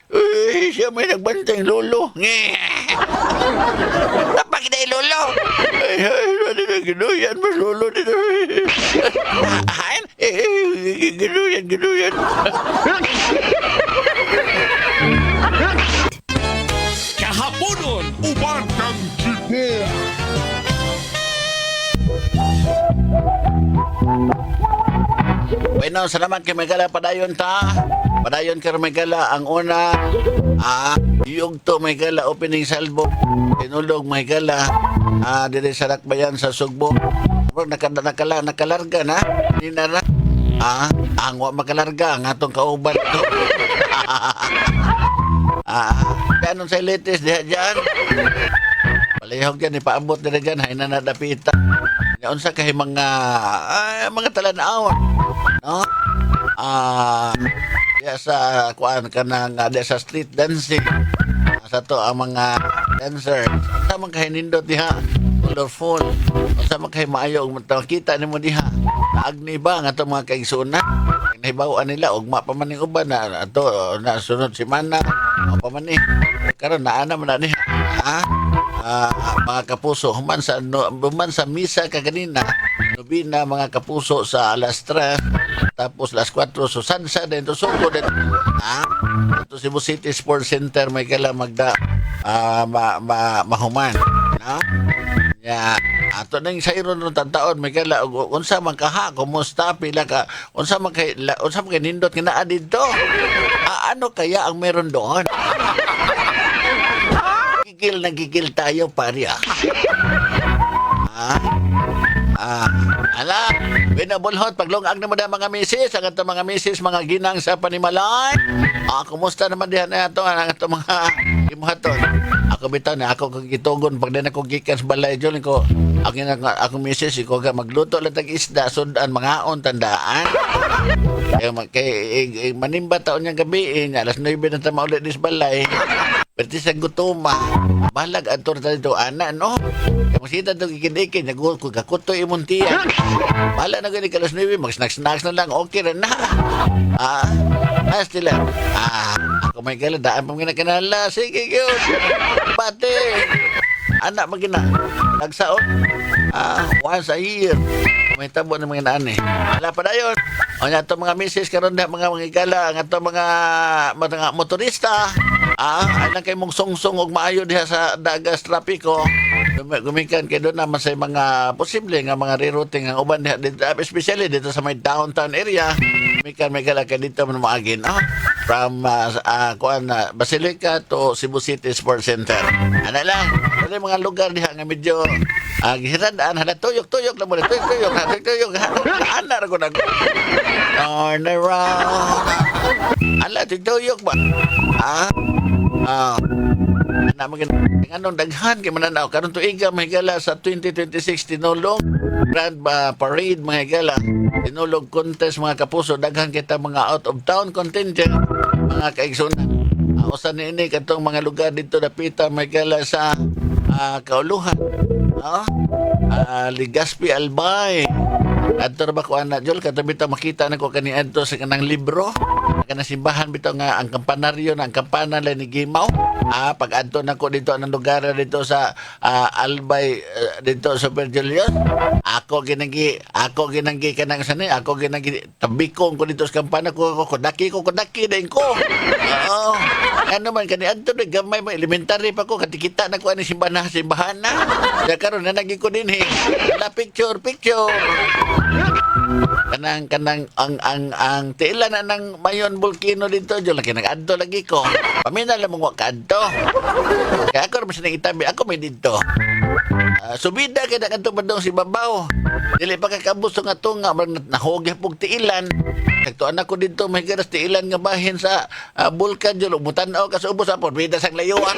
Siya may nagbantay lolo. Napag na yung lolo. Ano na ginuyan, mas lolo dito. Ginuyan. Kahaponon uban kang Jipoy. Bueno, salamat kay Megala padayon ta. Padayon kay Megala ang una. Yugto Megala opening salvo. Tinulog Megala. Diri sa Dakbayan sa Sugbo. Nakalarga na. Hindi na. Ang wa makalarga ang atong kauban to. Kanon sa latest diha dyan. Palihog dyan, ipaabot na dyan, hay na nadapita. Unsa kay mga talanaw, no? Sa kuan ka na nga sa street dancing. Sa to ang mga dancers. Unsa man kay nindot diha? Colorful. Unsa man kay maayo makita nimo diha? Naagni ba nga to mga kaigsunan? Nahibawan nila ugma pa man ning uban na ato na sunod semana o pa man ni karon naana man na ni mga kapuso human sa misa kaganina nobina mga kapuso sa alas 3 tapos alas 4 so sansa din to suko din to Cebu City Sports Center may kala magda mahuman no ya ato nang sayro no tantaon may kala unsa man kaha kumusta pila ka unsa man kay nindot nga naa didto ano kaya ang meron doon gigil tayo pare ala binabulhot paglungag na mo na mga misis ang ito mga misis mga ginang sa Panimalay kumusta naman dihan na ito ang ito mga imuhaton ako bitaw na ako kagitugon pag din ako gikan sa balay dyan ko ako misis ko ka magluto lang tag isda sundan mga on tandaan kay manimba taon niyang gabi alas 9 na tama ulit dis balay Perti sa gutuma. Balag ator ta dito ana no. Kaya masita to kikidikin nagul ko kakuto imong tiyan. Bala na gani kalas 9 mag snacks na lang okay ra na. Stila. Ako may gala daan pa mga kanala. Sige gyud. Pati. Anak magina. Nagsaon. Once a year. May tabo ng mga naan eh. Wala pa na yun. O nga ito mga misis karon na mga igala. Nga ito mga motorista. Alang kay mong sungsong og maayo diha sa dagas trapiko. Gumikan kay doon naman sa mga posible nga mga rerouting ang uban diha dito, especially dito sa may downtown area. Gumikan may gala kay dito man maagin. From Basilica to Cebu City Sports Center. Ano lang. Ano mga lugar diha nga medyo gihiradaan hala tuyok-tuyok lang mo tuyok ana ra ko na turn around ala tuyok ba na magin anong daghan kay mananaw karon tuiga mahigala sa 2026 tinulong grand parade mahigala tinulong contest mga kapuso daghan kita mga out of town contingent mga kaigsunan usan ni katong mga lugar dito dapita mahigala sa Kauluhan Ligaspi Albay adto ba ko anak Jol katabi ta makita na ko kani adto sa kanang libro kanang simbahan bitaw nga ang kampanaryo ang kampana la ni Gimaw pag adto na ko dito anong lugar dito sa Albay dito sa Perjulius ako ginagi kanang sanay ako ginagi tabikong ko dito sa kampana ko daki din ko ano man kani adto gamay mo elementary pa ko katikita na ko ani simbahan na karon na nagi ko din la picture kanang ang tila na ng Mayon Volcano dito jo lagi nag-adto lagi ko pamina lang mo kadto kaya ako mas nang itabi ako may dito subida kay kadto padong si babaw dili pa kakabuso nga tunga nahogya pug tiilan nagtuan ako dito may garas tiilan nga bahin sa bulkan jo mutan-aw ka sa ubos apon bida sang layuan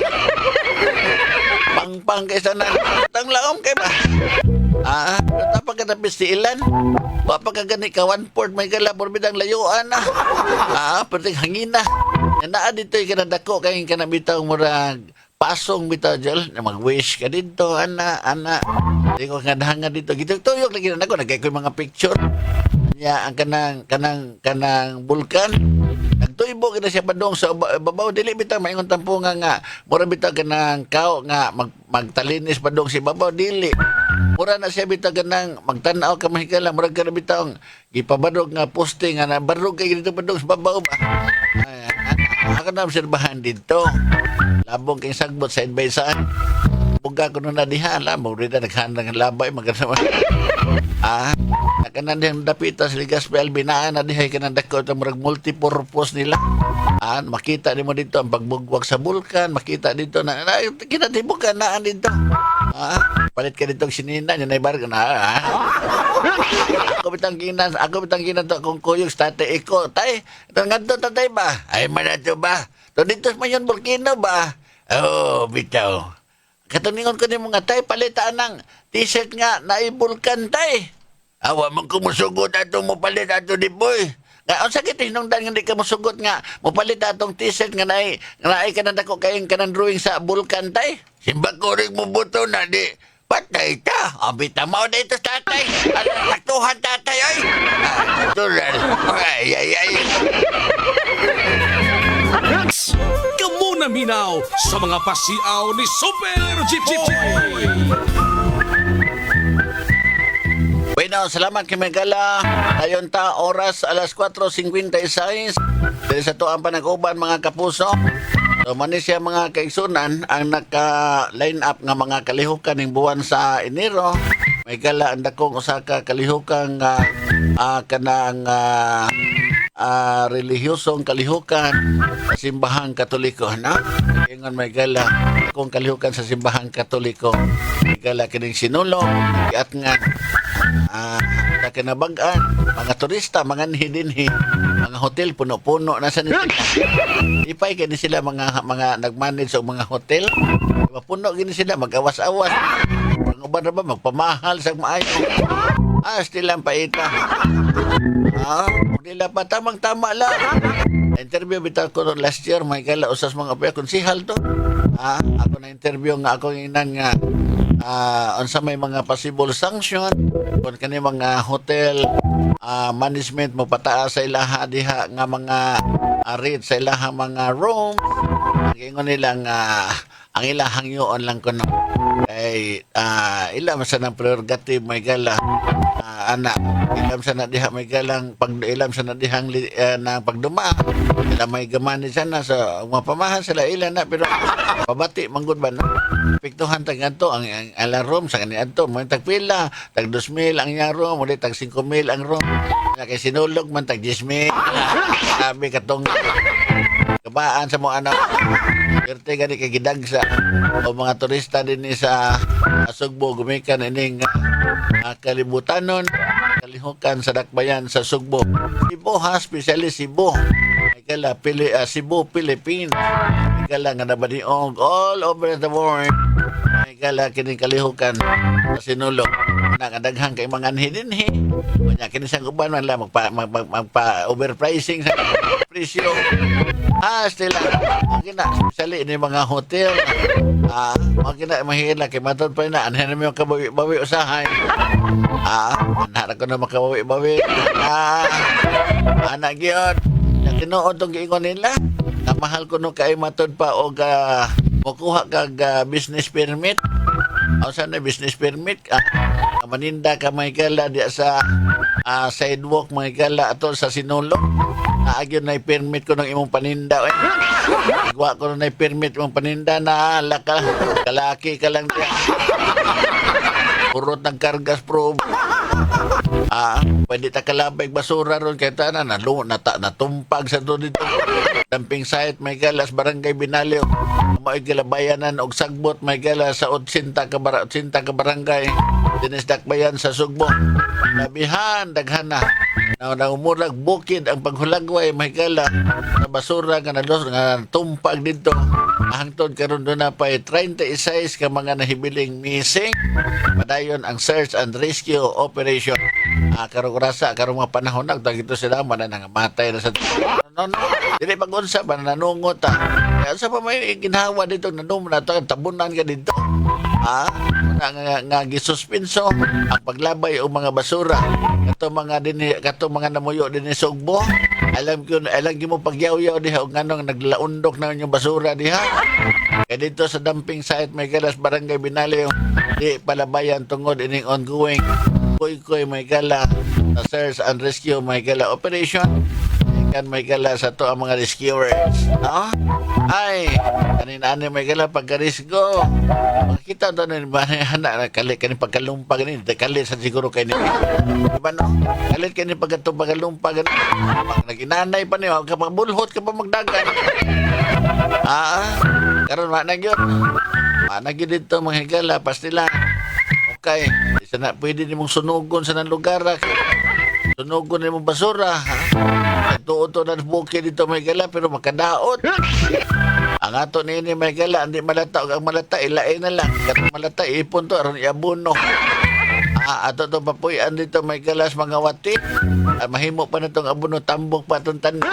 pang kaysa na tanglaom kay ba tapos ka tapos tiilan wapa ka gani ka 1/4 may gala bidang layuan perting hangin na naa dito yung kanadako kaya yung kanabitaw murag pasong bitaw jel na mag-wish ka dito ana di ko nga dito gituyok lagi na ako nagay ko yung mga picture niya ang kanang bulkan nagtuybo kita siya padong sa babaw dili bitaw maingon tampunga nga mura bitaw kanang kao nga magtalinis padong si babaw dili mura na siya bitaw kanang magtan-aw ka mahigala mura ka na bitaw gipabadog nga posting nga nabarog kay dito padong sa babaw ba ako na obserbahan dito labong kay sagbot side by side buga ko na diha labong rida naghandang labay magkasama kanan dihang dapita sa Ligaspi Albinaan na dihay kanang dako ito murag multipurpose nila makita ni mo dito ang pagbugwag sa bulkan makita dito na kinatibukan naan dito palit ka dito sinina yun ay barga na ako bitang kinan to kung kuyog state iko tay ito nga to tatay ba ay manato ba to dito sa Mayon Volcano ba bitaw katuningon ko ni mga tay palitaan ng t-shirt nga na ibulkan tay awa man ko musugot atong mopalit ato di boy. Nga ang sakit hinungdan nga di ka musugot nga mopalit atong t-shirt nga naay kanang dako kay kanang drawing sa bulkan tay. Simba ko ring mubuto na di patay ta. Abita mao dito tatay. Taktuhan tatay ay. Natural. Ay. Kamu na minaw sa mga pasiaw ni Super Jeep. Bueno, salamat kay Megala. Ayon ta oras alas 4:56 dili sa tuang panag-uban mga kapuso. So manis siya mga kaigsunan ang naka-line up nga mga kalihukan ning buwan sa Enero. Megala ang dakong usa ka kalihukan nga kanang relihiyosong kalihukan sa simbahang Katoliko na ingon may gala kung kalihukan sa simbahang Katoliko may gala kining sinulong at nga sa kinabagan mga turista mga dinhi mga hotel puno-puno nasa nila ipay kini sila mga nagmanage sa mga hotel puno gini sila mag-awas-awas ang uban ra ba magpamahal sa maayo Stilang paita. Nila pa tamang-tama lang. Interview bitaw ko noon last year, may kala usas mga paya konsihal to. Ako na interview nga ako inang nga unsa may mga possible sanction kung kani mga hotel management mo pataas sa ilaha diha nga mga rate sa ilaha mga room. Gingon nila nga ang ilahang yun lang ko no. Ay ilam sa ng prerogative may gala anak ilam sa na diha may galang pag ilam sa na dihang na pagduma ila may gamani sana sa mga pamahan sila ila na pero pabati manggod ba no piktuhan tag adto ang alarm sa kani adto mo tagpila tag 2,000 ang nya room mo tag 5,000 ang room kay sinulog man tag 10,000 sabi katong kabaan sa mga anak Perte gani kay gidagsa o mga turista din sa Sugbo gumikan ining kalibutanon kalihukan sa dakbayan sa Sugbo. Cebu ha, especially Cebu. May kala Cebu, Philippines. May kala nga nabadiong all over the world. May kala kining kalihukan sa Sinulog. Nakadaghang kay mga anhidinhi. Kanya kinisang uban man lang magpa-overpricing sa presyo. Sila. Magina, especially ini mga hotel. Magina, mahila kay matod pa na. Ano naman yung kabawi-bawi usahay. Anak ko na makabawi-bawi. Anak yun. Nakinoon itong giingon nila. Namahal ko no kay matod pa o makuha kag business permit. O sana business permit. Maninda ka may kala diya sa sidewalk may kala ato sa Sinulog. Agyon na permit ko ng imong paninda. Igwa ko na permit imong paninda na kalaki ka lang diya. Purot ng kargas probe. Pwede ta kalabay basura ron kay tanan natumpag sa to dito. Dumping site may galas barangay Binalyo. May galabayanan og sagbot may galas sa 80 ka barangay. Dinis dakbayan sa Sugbo. Labihan daghana. Na umurag bukid ang paghulagway may gala na basura nga nalos nga tumpag dito. Hangtod karon do na pay 36 ka mga nahibiling missing. Padayon ang search and rescue operation. Karong rasa karong mga panahon nagdagito sila man nang matay na sa no. Dili pag-unsa ba nanungot Kaya sa pa may ginhawa dito nanum na to tabunan ka dito. Nga gisuspenso ang paglabay o mga basura kato mga namuyo din sa Sugbo. Alam mo pagyaw-yaw diha og nganong naglaundok na yung basura diha. Kaya dito sa dumping site may galas barangay Binalyo di palabayan tungod ining ongoing kuy may gala na search and rescue may gala operation. Kan may gala sa to ang mga rescuers. Ay, kanin-ani may gala pagkarisgo. Makita doon na anak kalit kanin pagkalumpag ni, kalit sa siguro kanin. Diba no? Kalit kanin pagkalumpag ni. Naginanay pa niyo, kapag bulhot ka pa magdagan. Karon manag yun. Manag yun dito mga higala, pastila. Okay, sana pwede nimong sunugon sa ng lugar. Sunugon nimong basura. Tuto na bukid dito may gala pero makadaot. Ang ato nini may gala hindi malata ang malata ilain na lang. Kat malata ipon to aron iabuno. Ato to papuyan dito may galas mga wati. Mahimo pa na tong abuno tambok pa tong tanan.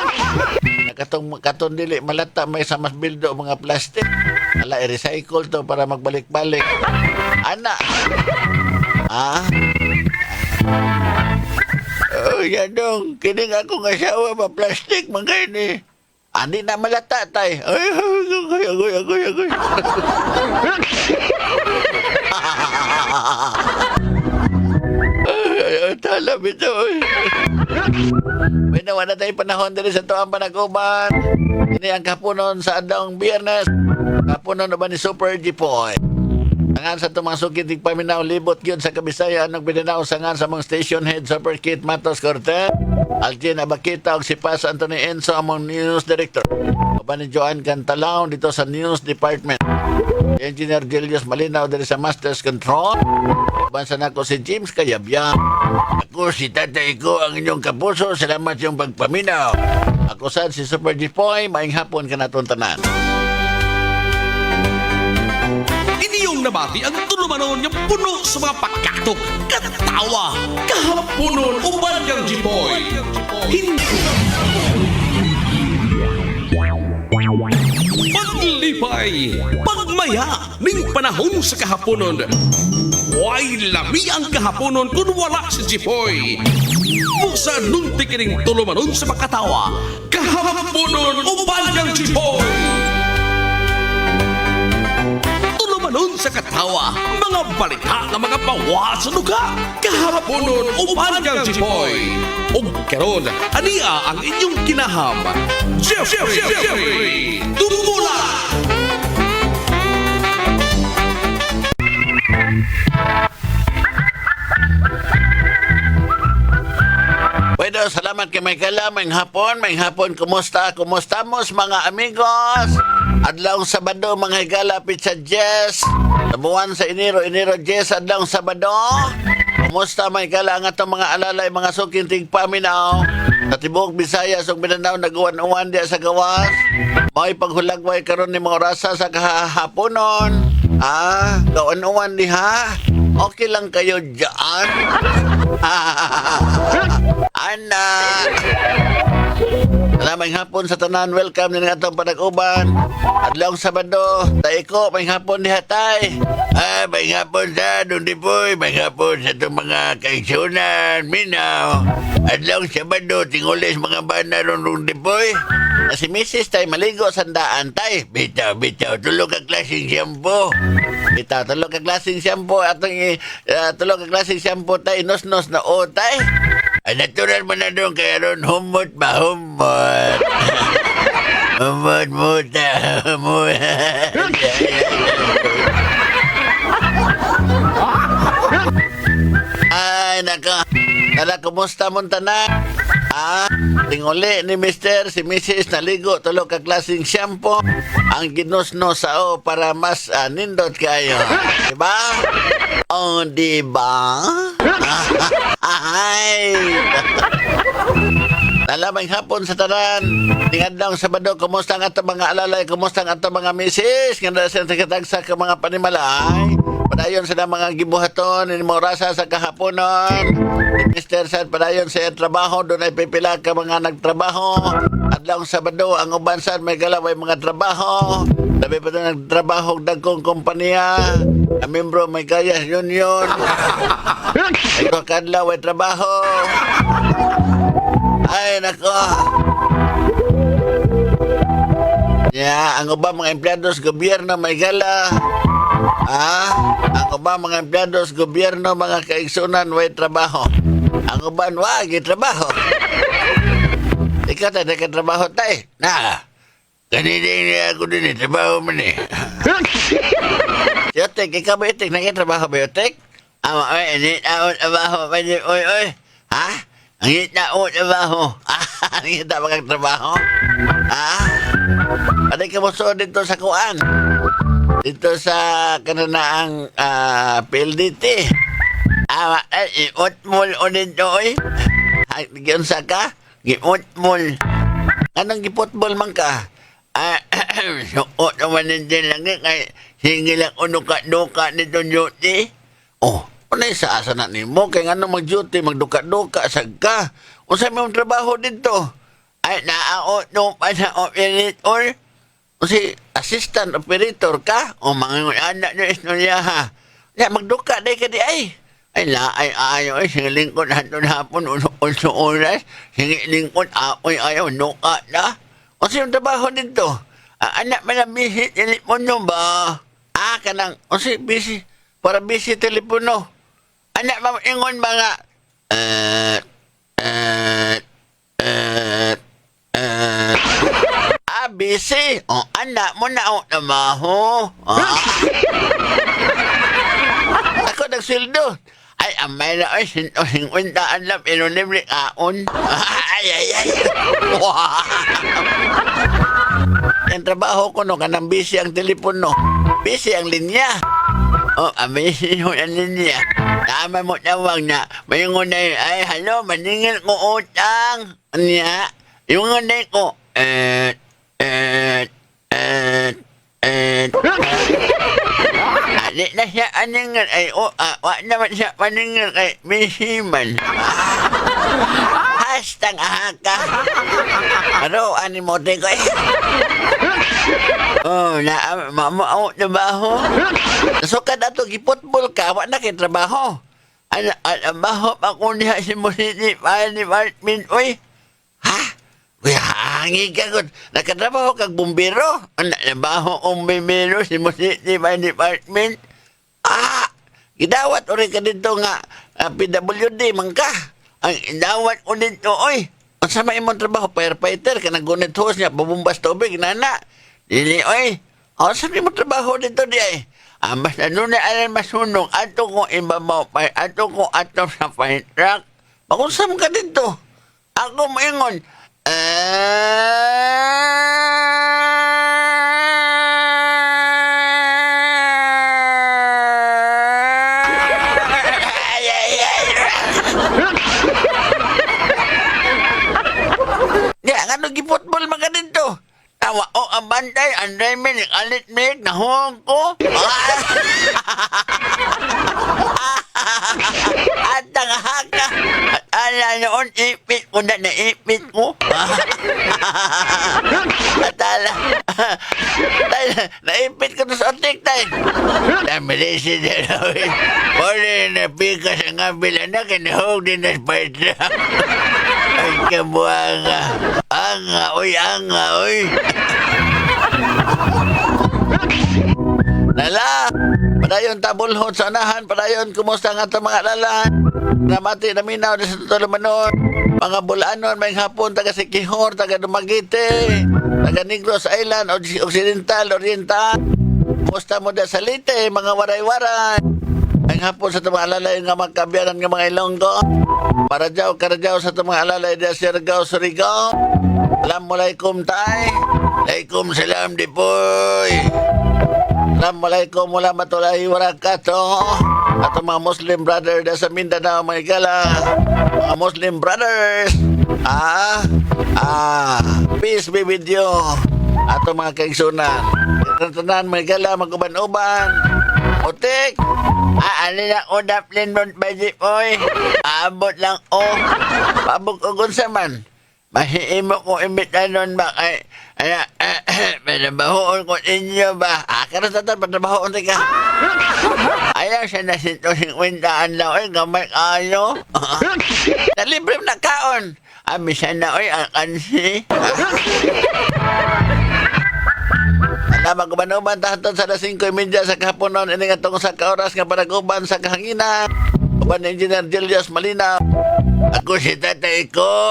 Katon dili malata may samas bildo mga plastic. Ala i-recycle to para magbalik-balik. Ana. Yan dong, kining akong asawa ba plastic mga ini. Andi na malata tay. Agoy. Talab ito. May nawa na tayo panahon din sa toang panaguban. Ini ang kapunon sa adang Biyernes. Kapunon na ba ni Super G-Point? Sangan sa tumang sukitig paminaw libot yun sa Kabisayan ang binanaw sangan sa mga station head Super Kit Matos Cortez, Algin Abakita og si Pas Anthony Enzo among news director. Aba ni Joan Cantalaon dito sa news department. Engineer Julius Malinaw dito sa Masters Control. Bansa na ko si James Kayabyan. Ako si tatay ko ang inyong kapuso. Salamat yung pagpaminaw. Ako sad si Super G-Poy. Maing hapon ka na tanan. Inyong nabati ang tulumanon yung puno sa mga pagkatok, katawa, kahaponon, uban yung jipoy. Hindi paglipay, pagmaya, ning panahon sa kahaponon. Way lami ang kahaponon kung wala si Jipoy. Musa nung tikiring tulumanon sa makatawa, kahaponon, uban yung Jipoy. Tulumanon sa katawa, mga balita ng mga bawa sa luga, kahaponon, uban yung Jipoy. O karon, ania ang inyong kinaham. Jeffrey, tumula! Bueno, salamat kay Michaela. May hapon, kumusta? Kumustamos mga amigos? Adlawng Sabado, mga higala, pizza Jess. Nabuwan sa Enero Jess, adlawng Sabado. Kumusta, Michaela, ang atong mga alalay, mga suking tigpaminaw? Sa Tibok, Bisaya, sung Mindanao, nag-uwan-uwan diya sa gawas. May paghulagway karon ni mga orasa sa kahaponon. Gawan-uwan diha. Okay lang kayo dyan. Anak. May hapon sa tanan, welcome din nga itong panag-uban. Adlawng Sabado, taiko, may hapon di hatay. May hapon sa Dundipoy, may hapon sa itong mga kaigsunan, minaw. Adlawng Sabado, tingulis mga bana ron Dundipoy. Na si Mrs. tay maligo sa daan tay. Bitaw, tulog ka klaseng shampoo. Bitaw, tulog ka klaseng shampoo. Atong tulog ka klaseng shampoo tay, nos-nos na o tay. Natural mo na doon kaya ron, humot ba, humot. Humot mo ta, humot. Ay, naka. Tala, kumusta mong tanan? Tinguli ni Mr. si Mrs. naligo, tulog ka klaseng shampoo. Ang ginusno sa o para mas nindot kayo. Diba? O, diba? Ay! Nalamang hapon sa tanan. Tingadlang Sabado, kumusta ang atong mga alalay, kumusta ang atong mga misis, nga sa nagkatagsa ka mga panimalay. Padayon sila mga gibuhaton, ni Morasa sa kahaponon. Mr. Sad, padayon sa trabaho, doon ay pipila ka mga nagtrabaho. Adlang Sabado, ang uban sad may galaway mga trabaho. Sabi pa doon nagtrabaho, dagkong kompanya. Ang membro may kaya union. Ito kadlaw ay trabaho. Ay, nako. Ang ubang mga empleados gobyerno may gala. Ang ubang mga empleados gobyerno, mga kaigsunan, may trabaho. Ang uban, wag, trabaho. Ikaw tayo, nagkatrabaho tayo. Kanina niya ako din, trabaho man Yotek, ikaw ba Yotek? Nagkatrabaho ba Yotek? Init na trabaho. Oy. Ang init na trabaho. Ang init na magkatrabaho. Paday ka mo so dito sa kuan. Dito sa kananaang PLDT. Giutmol o dito, oy. Giunsa ka? Giutmol. Anong giputbol man ka? Suot naman din lang kay sige lang unuka-duka nito duty. Unay sa asa na nimo kay ngano mag-duty magduka-duka sag ka. Unsa may trabaho dito? Ay naaot no pa sa operator. Si assistant operator ka o mga anak na istorya ha. Ya magduka day ka di ay. Ay laay ayo ay sige lingkod hanton hapon unsa oras. Sige lingkod ayaw nuka na. O siyang trabaho dito? Anak man na busy telepono ba? Kanang, o si busy, para busy telepono. Anak man ingon mga, busy. Anak mo na ang trabaho. Ako nagsildo. Ay, amay na ay, 50 lang, pero libre kaon. Ay. Yung trabaho ko, no, kanang busy ang telepono. Busy ang linya. Busy yung linya. Tama mo tawag na. May ngunay, ay, halo, maningil ko utang. Niya, yung ngunay ko, Di na siya aningan. Ay, wak naman siya paningan kay misiman. Hastang ahaka. Aro, animote ko eh. Oh, mamao trabaho. Nasukad ato giputbol ka, wak na kay trabaho. Trabaho pa kung diha si Musiti pa ni Martin, oy. Ha? Kuya, hangi ka ko. Nakatrabaho kag bumbero. Trabaho kong bumbero si Musiti pa ni Martin. Gidawat uri ka dito nga PWD man ka. Ang idawat ko dito, oy. Ang sama imong trabaho, firefighter, ka nagunit hose niya, babumbas tubig, nana. Dili, oy. Ang sama imong trabaho dito di ay. Mas ano na alam masunog, ato ko ibabaw pa, ato ko ato sa fire truck. Pakunsam ka dito. Ako maingon, ano giputbol mga dito? Tawa o ang bantay, anday min, alit min, nahuwag ko. At ang haka. At ala noon, ipit ko na naipit ko. At ala, naipit ko na sa otik tayo. Namilisi na rin. Wala na pikas ang abila na, kinahog din na spider. Ay, kabuanga. Anga, oy. Lala, padayon tabulhon sa anahan, padayon kumusta nga ito mga lala. Namati na minaw na sa tutulumanon. Mga bulanon, may hapon, taga Sikihor, taga Dumaguete, taga Negros Island, Occidental, Oriental. Kumusta mo da sa Leyte, mga waray-waray. May hapon sa mga lalay nga magkabiyanan ng mga Ilonggo. Parajaw, Karajaw sa mga alalay da Siargao, Surigao. Assalamualaikum tay. Alaikum salam dipoy. Assalamualaikum warahmatullahi wabarakatuh. Ato mga Muslim brother da sa Mindanao, mga gala. Mga Muslim brothers. Peace be with you. Ato mga kaigsunan. Tanan mga gala, maguban-uban. Otik. Ano na udap lindon ba dipoy? Abot lang o. Pabog ugon sa man. Mahiimo ko imbitanon ba kay panabahoon ko inyo ba? Karasatan panabahoon ka. Ayaw siya na 150 lang, oy, gamay kayo. Nalibre na kaon. Ami siya na, oy, ang kansi. Alam ko manuman tahaton sa 5:30 sa kahaponon, ini nga tong sa kaoras nga panaguban sa kahanginan. Uban ni Engineer Julius Malinaw. Ako si tatay ko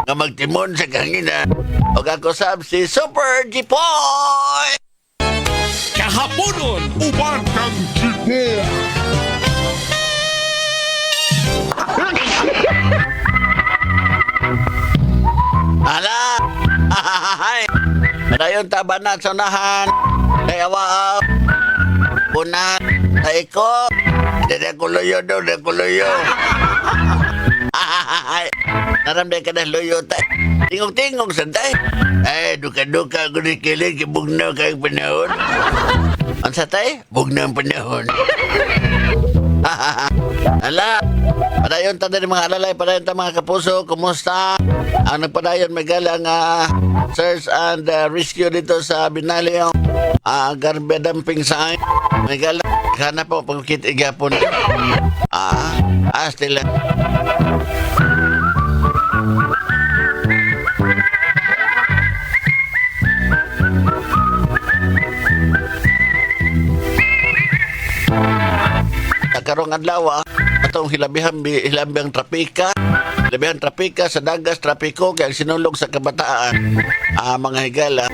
nga magtimon sa kahanginan. O ako sab si Super Jipoy! Kahaponon, Uban kang Jipoy! Ala! Dayon tabanat sa unahan. Dayawa. Punat. Taiko. Dede kuluyo daw, dede kuluyo. Naramday ka na luyo tay. Tingog-tingog sa tay. Duka-duka ko ni kilig, bugnaw kayong panahon. Ang sa tay? Bugnaw ang panahon. Ala, padayon ta din mga alalay, padayon ta mga kapuso, kumusta? Ang nagpadayon may galang search and rescue dito sa Binalio, Garbe Dumping Site. May galang, sana po pagkit igapon. Still. Karong adlaw atong hilabihang trapika sa dagas trapiko kay sinulog sa kabataan mga higala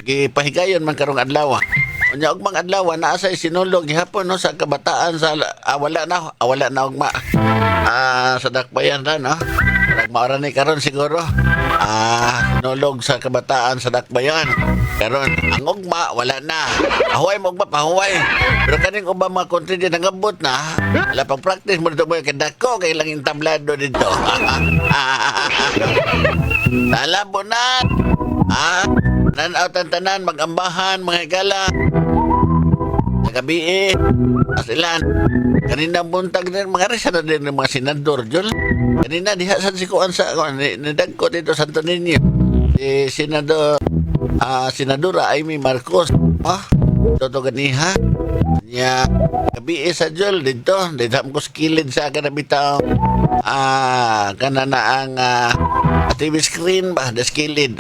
gipahigayon man karong adlaw. Unya og mga adlaw naa say sinulog gihapon no sa kabataan sa wala na ugma sa dakbayan ra no. Nagmaara ni karon siguro nulog sa kabataan sa dakbayan. Karon ang ugma wala na. Pahuway mo ugma, pahuway. Pero kaning uba mga country din nangabot na. Wala pang practice mo dito mo kay dako kay lang intablado dito. Talabo na. Nanaw tanan mag-ambahan mga higala. gabi asilan. Kanina buntag din, mga resa na din ng mga senador, Jol. Kanina dihasan si Kuan sa, nidagko dito sa Santo Niño. Si Senadora Amy Marcos. Toto ganiha. Nya, gabi sa Jol, dito ko skilid sa kanabitaw. Kanana ang TV screen ba, the skilid.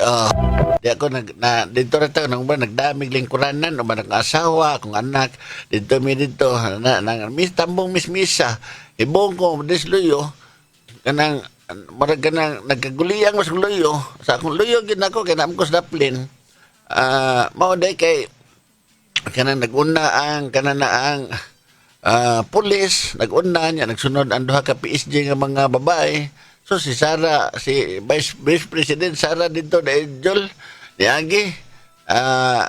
Di ako dito rito nang ba nagdamig lingkuranan o ba nag-asawa akong anak dito tambong mismisa ibong ko disluyo kanang marag kanang nagkaguliyang mas luyo sa akong luyo gid ako kay naam ko sa daplin mao day kay kanang naguna ang pulis naguna niya nagsunod ang duha ka PSG nga mga babae. So si Sara, si Vice President Sara dito dahil Jol, niagi,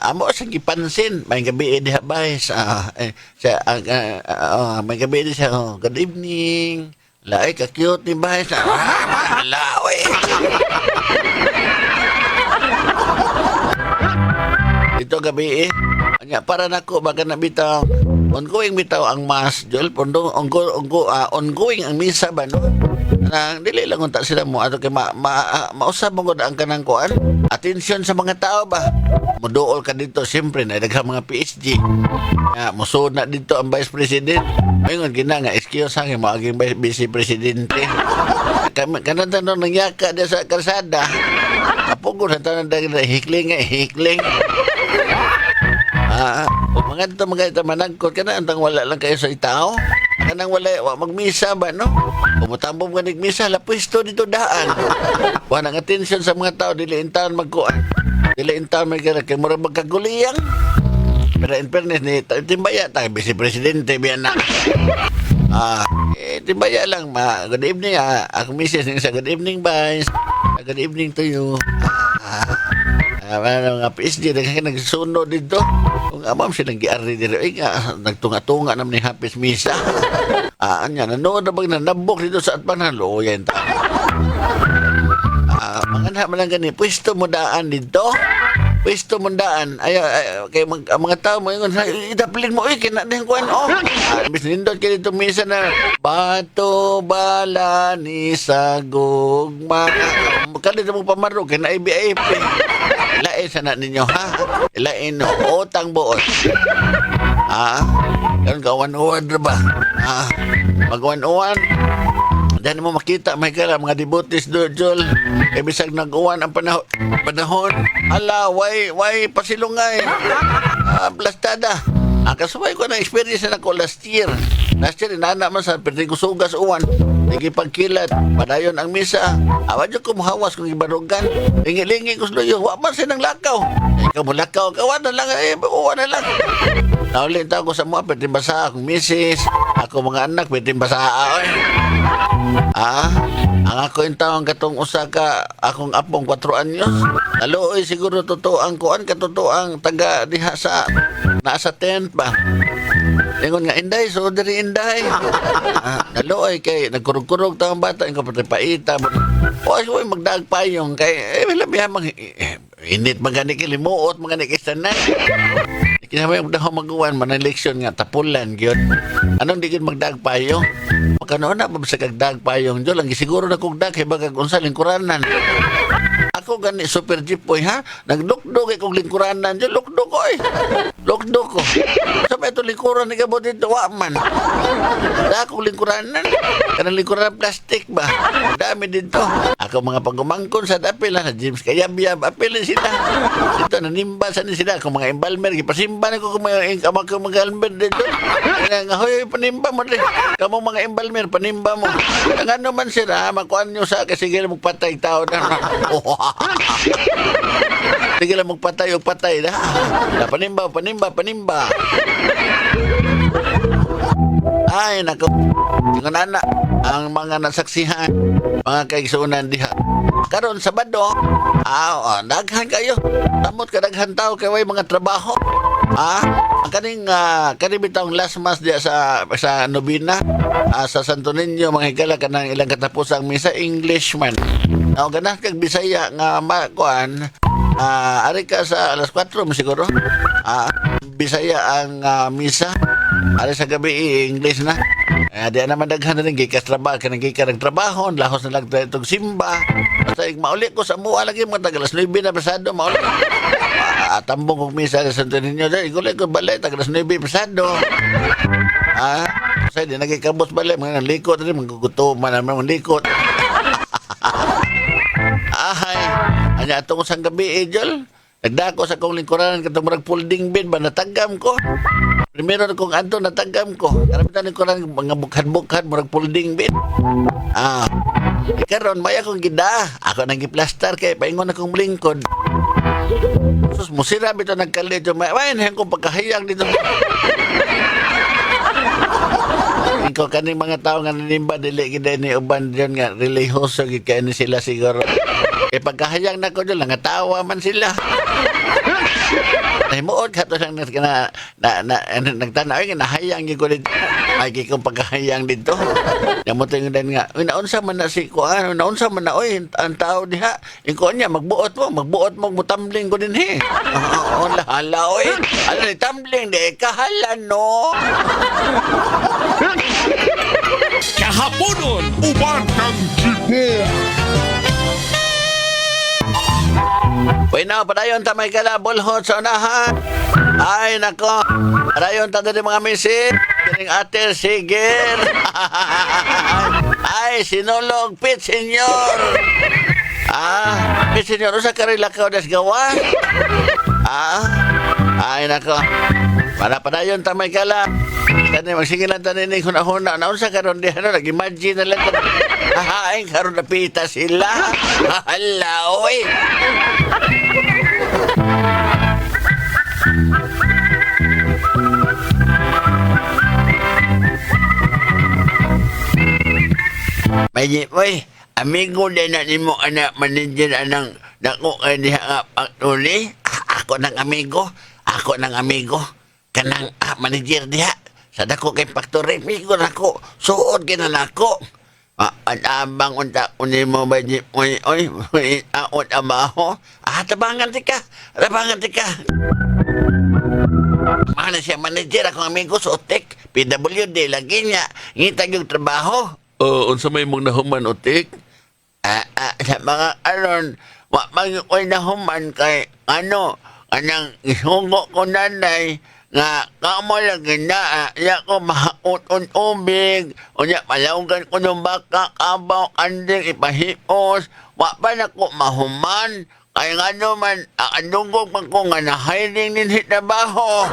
amo sa gipansin, may gabi diha bay may gabi di siya, good evening, laay ka cute ni bay sa, laoy. Ito gabi anya para nako baka nabitaw, ongoing bitaw ang mass, Jol, ongoing ang misa ba no? Nang dili lang unta sila mo ato kay mausab mo gud ang kanang kuan atensyon sa mga tao ba moduol ka dito siyempre na daghang mga PSG musud na dito ang Vice President mayon gina nga excuse ang mo aging Vice Presidente kanan tanong nangyaka dia sa kalsada apugod sa tanong daghan hikling mga ito managkot ka na antang wala lang kayo sa itao kanang wala magmisa ba no umutambong ka nagmisa lapwisto dito daan wala ng atensyon sa mga tao dili intaon magkuan dili intaon magkara kay mura magkaguliyang pero in fairness ni timbaya tayo Vice Presidente biyan na timbaya lang good evening ako misis sa good evening Vice good evening to you mga PSG nagsunod dito kung amam siya nag-iari dito nagtunga-tunga naman ni Hafiz Misa anya nanood na bang nanabok dito sa atpanan loyan ta manganha man lang gani pwesto mo daan dito pwesto mo daan ay kay mga tao mo ingon idaplin mo kina din kuan bis nindot kay dito Misa na bato bala ni sagog kali mo pamaro kay na IBIP ilain sana ninyo ha ilain utang buot karon kawan-uwan ba mag-uwan-uwan dahil mo makita may kala mga devotees do Jol bisag nag-uwan ang panahon ala way pasilungay plastada kasabay ko na experience na ko last year inana man sa pwede ko sugas uwan nagipagkilat padayon ang misa awadyo ko muhawas kung ibarugan lingi-lingi ko sluyo wa man sinang lakaw ikaw mo lakaw kawan na lang uwan na lang naulin tao ko sa mga pwede basa akong misis ako mga anak pwede basa ang ako yung taong katong usa ka akong apong 4 anyos naluoy siguro totoo ang kuan katotoo ang taga diha sa nasa tent ba ingon nga inday so diri inday naluoy kay nagkurog-kurog taong bata ko pati paita o ay magdaag payong kay labihan init magani kilimuot magani kisanay kinamay magdaho mag-uwan manaleksyon nga tapulan gyud anong di gyud magdaag payong makano na ba sa kagdaag payong Jol ang gisiguro na kog dag kay bagag unsa lingkuranan ako gani super jeep boy ha naglukdog kay kog lingkuranan Jol lukdog ko sa may to lingkuran ni gabot dito wa man da ako lingkuranan kanang lingkuranan plastic ba dami dito ako mga pagumangkon sa dapil na James kaya biyab apil sila dito nanimba sa ni sila ako mga embalmer gipasimba na ko mga embalmer dito nga hoy panimba mo rin kamo mga embalmer panimba mo ang ano man sila makuan nyo sa kasi gila magpatay tao na sige lang magpatay o patay na panimba ay nako tingnan anak ang mga nasaksihan mga kaigsunan diha karon Sabado daghan kayo tamot ka daghan tao kay way mga trabaho ang kaning bitong last mass diya sa Nobina sa Santo Niño mga higala kanang ilang katapusang misa Englishman ganah kag Bisaya nga makuan ari ka sa alas 4 mo siguro Bisaya ang misa. Ari sa gabi English na. Di naman daghan na rin gikas trabaho kanang gikan trabaho, lahos na lang itong simba. Basta mauli ko sa mua lagi mga tagalas 9 na pasado mauli. Tambong kong misa sa Santo Niño dahil igulay ko balay tagalas 9 pasado. Saya di nagkikabos balay mga likot rin maggugutuman naman likot. Anya atong sang gabi Jol. Nagdako sa kong lingkuranan katong murag folding bed ba natagam ko. Primero na kong anto natagam ko. Karamitan lingkuranan mga bukad-bukad murag folding bed. Karon may akong gida. Ako nang giplastar kay paingon akong lingkod. Sus musira bito nagkalit yo. May na kong pagkahayang dito. Ikaw kaning mga tao nga nanimba dili gid ni uban diyan nga religyoso gid kay ni sila siguro. Kay pagkahayang nako diyan nga tawa man sila. Himuot ka to lang nagtanaw nga nahayang gyud ko dito. Ay kung pagkahayang dito. Yamo tingin din nga, naunsa man na si kuan, naunsa man na oy ang tao diha. Ingko niya magbuot mo mutamling ko din he. Hala oy. Ano ni tumbling di kahala no. Kahaponon Uban kang Jipon. Bueno, padayon ta may kalabulhot sa unahan. Ay, nako. Padayon ta din mga misis. Kining ate Sigir. Ay, sinulog Pit Senyor. Pit Senyor, usa ka rin lakaw das gawa. Ay, nako. Padayon ta may kala. Kani magsigilan ta nini hunahuna. Naunsa karon di ano, nag-imagine na lang. Ay, karon napita sila. Hala, oy. Oy, amigo din na nimo anak manager anang dako kay diha nga pagtuli. Ako nang amigo. Kanang manager diha. Sa dako kay factory amigo nako. Suod kina nako. Abang unta unimo ba oy aot amaho. Tabangan tika. Mana siya manager akong amigo Sotek. PWD lagi niya. Ngitag yung trabaho. unsa may mong nahuman utik? Sa mga aron, ko'y nahuman kay, anang isungo ko nanay, nga kamo lagi na, ko mahaot ubig, unya palawgan ko ng baka, kabaw, kanding, ipahipos, pa na ko mahuman, kaya nga naman, andungog pa ko nga na-hiding din trabaho.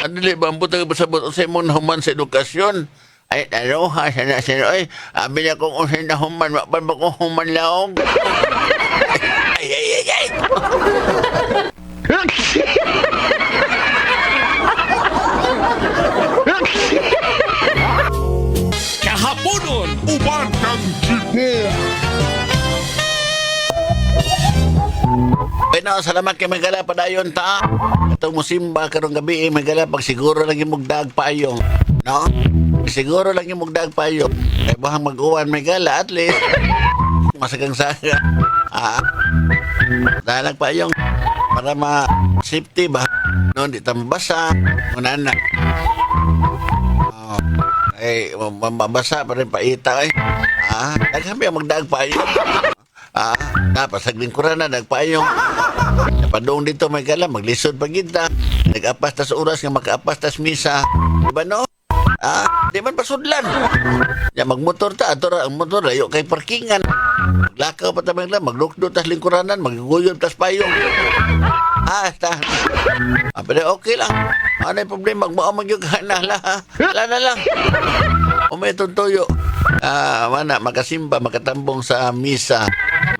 Adili ba ang butang pasabot unsay mong nahuman sa edukasyon? Ay, taruha, sana, ay, abi na kong usay na human, wakpan ba kong human laong? Ay. Kahaponon Uban kang Jipon. Bueno, salamat kay Magala padayon ta. Itong musimba karong gabi, Magala, pag siguro lang yung mugdag payong. No? Siguro lang yung mugdag payong. Kaya bahang mag-uwan, Magala, at least. Masagang saga. Dalag payong. Para ma-safety ba? No, di tambasa. Unana. Mabasa pa rin paita eh. Naghambi ang magdag payong. Napasag lingkuran na, nagpayong. Napadong dito, may kala, maglisod pa kita. Nag-apas tas oras nga makaapas tas misa. Diba no? Di man pasudlan. Ya, magmotor ta, ato ang motor, layo kay parkingan. Maglakaw pa tamang lang, maglukdo tas lingkuranan, maggugoyon tas payong. Pero okay lang. Ano yung problema? Magmaamag na lang. Umay tuntuyo. Mana, makasimba, makatambong sa misa.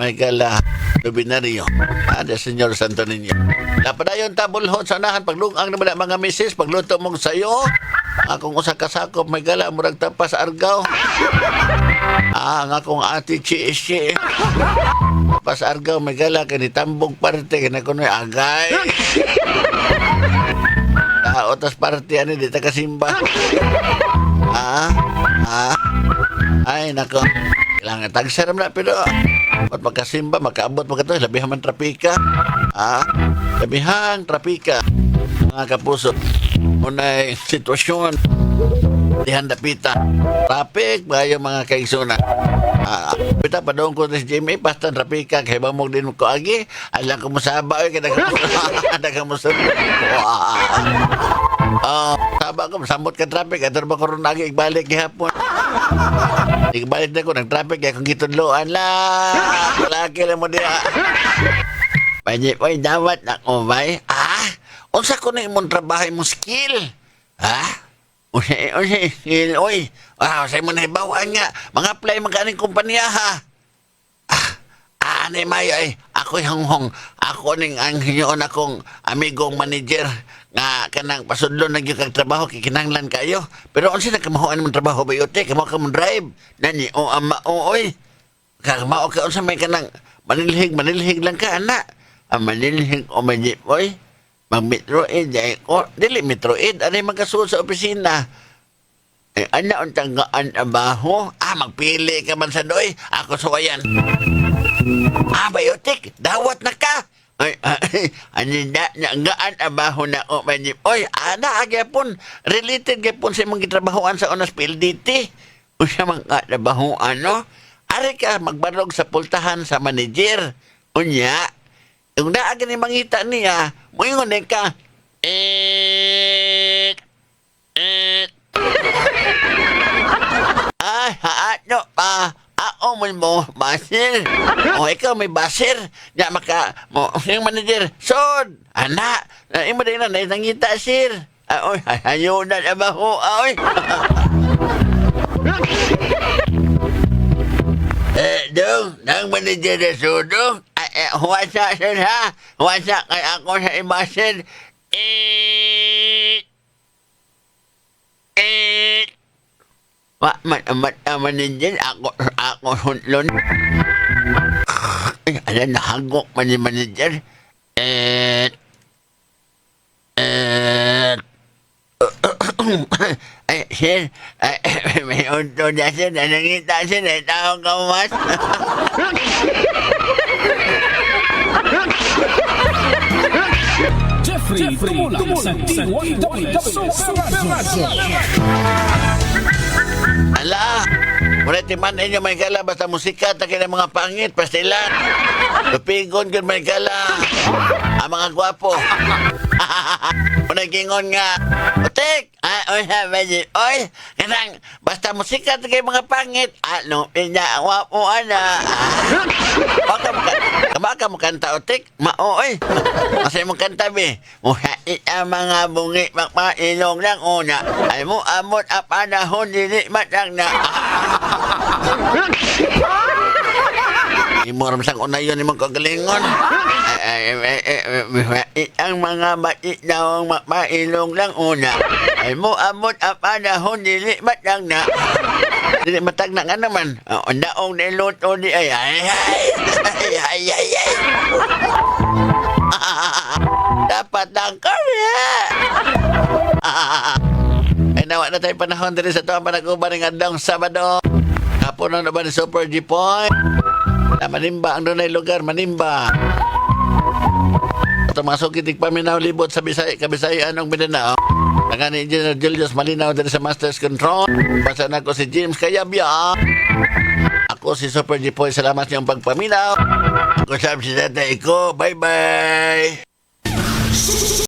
May kala, Lubinaryo. Ada Senyor Santo Niño. Napadayon tabulhot sa unahan, paglungang naman mga misis, pagluto mong sayo. Akong usa ka sakop, may kala, murag tapas argaw. Ang akong ati Chi. Pas argaw, may kala, kanitambong parte, kinakunoy agay. Otas parte, ano, di kasimba. Ay, nako. Kailangan tagsaram na, pero at magkasimba, makaabot mo ka ito, labihan man trapika. Labihang trapika. mga kapuso. Unay sitwasyon, dihan dapita. Traffic, bayo mga kaigsunan. Pita pa doon ko si Jimmy, basta traffic ka, kaya bamog din ko agi. Alam ko mo saba, kaya nagka mo sunod. Saba ko, sambot ka traffic, at ba ko rin lagi igbalik gihapon. Igbalik na ko ng traffic, kaya kung gitudloan lang. Malaki lang mo diya. Pwede, dawat na ko, bay. Unsa ko na imong trabaho imong skill? Unsa skill, oy. Sa imong nahibawaan nga. Mga apply maganing kumpanya, ha? Anay mayo, ay. Ako'y honghong. Ako ning ang hinyoon akong amigong manager nga kanang pasudlon na yung kang trabaho, kikinanglan kayo. Pero unsa na kamahuan mong trabaho ba yote? Kamahuan ka mong drive. Nani, oy. Kamao ka, unsa may kanang manilhig lang ka, anak. Manilhig o manilhig, oy. Mag-metroid, dili metroid, anay magkasuot sa opisina. Ana ang tanggaan abaho, magpili ka man sa doy, ako suwayan. Bayotik, dawat na ka. Gaan abaho na o manip. Oy, ana, agyapon, related gyapon sa imong gitrabahoan sa unas PLDT. O siya mga trabahoan, no? Ari ka magbarog sa pultahan sa manager. Unya, yung naagan ni mangita niya, moingon din ka, haano pa, mo, basir. O, ikaw may basir. Nga yung manager, sod, anak, imo din na, nangita, sir. Oy, hayo na abaho, oy. Nang manager na sudo, huwasa sir ha, huwasa kay ako sa ibasin. Manager, ako hunlon. Alam, nahagok man ni manager. Sir, may unto na sir, nanangita sir, tawag ka mas. Jeffrey Tumulang sa DWW Super Radio. Ala, muna timan inyo may kala, basta musika, takin ang mga pangit, pastilan. Lupigon kung may kala. Ang mga gwapo. Muna gingon nga, Utik! Oy, kanang, basta musika, takin mga pangit. Ano, pinakwapo, ana. Baka mo kanta, Utik? Maoy. Masay mo kanta, be. Muhait ang mga bungi, magpailong lang una. Ay mo, amot, panahon, dili, matang na. Imo ram sang unayon imong kagalingon. Ang mga bait daw mailong lang una. Ay mo amot panahon dili matang na. Dili matag na nga naman. Daong niluto di ay. Dapat lang karya. Ay nawa na tayo panahon diri sa tuwang panaguban ng adang Sabado. Kapon na ba ni Super G-Point? Na Manimba, ang doon ay lugar, Manimba. Tumasok itig paminaw libot sa Kabisayan ng Mindanao. Ang ni Engineer Julius Malinaw diri sa Master's Control. Basa na ko si James Kayabya. Ako si Super G-Point. Salamat niyong pagpaminaw. Ako sabi si tatay ko. Bye-bye.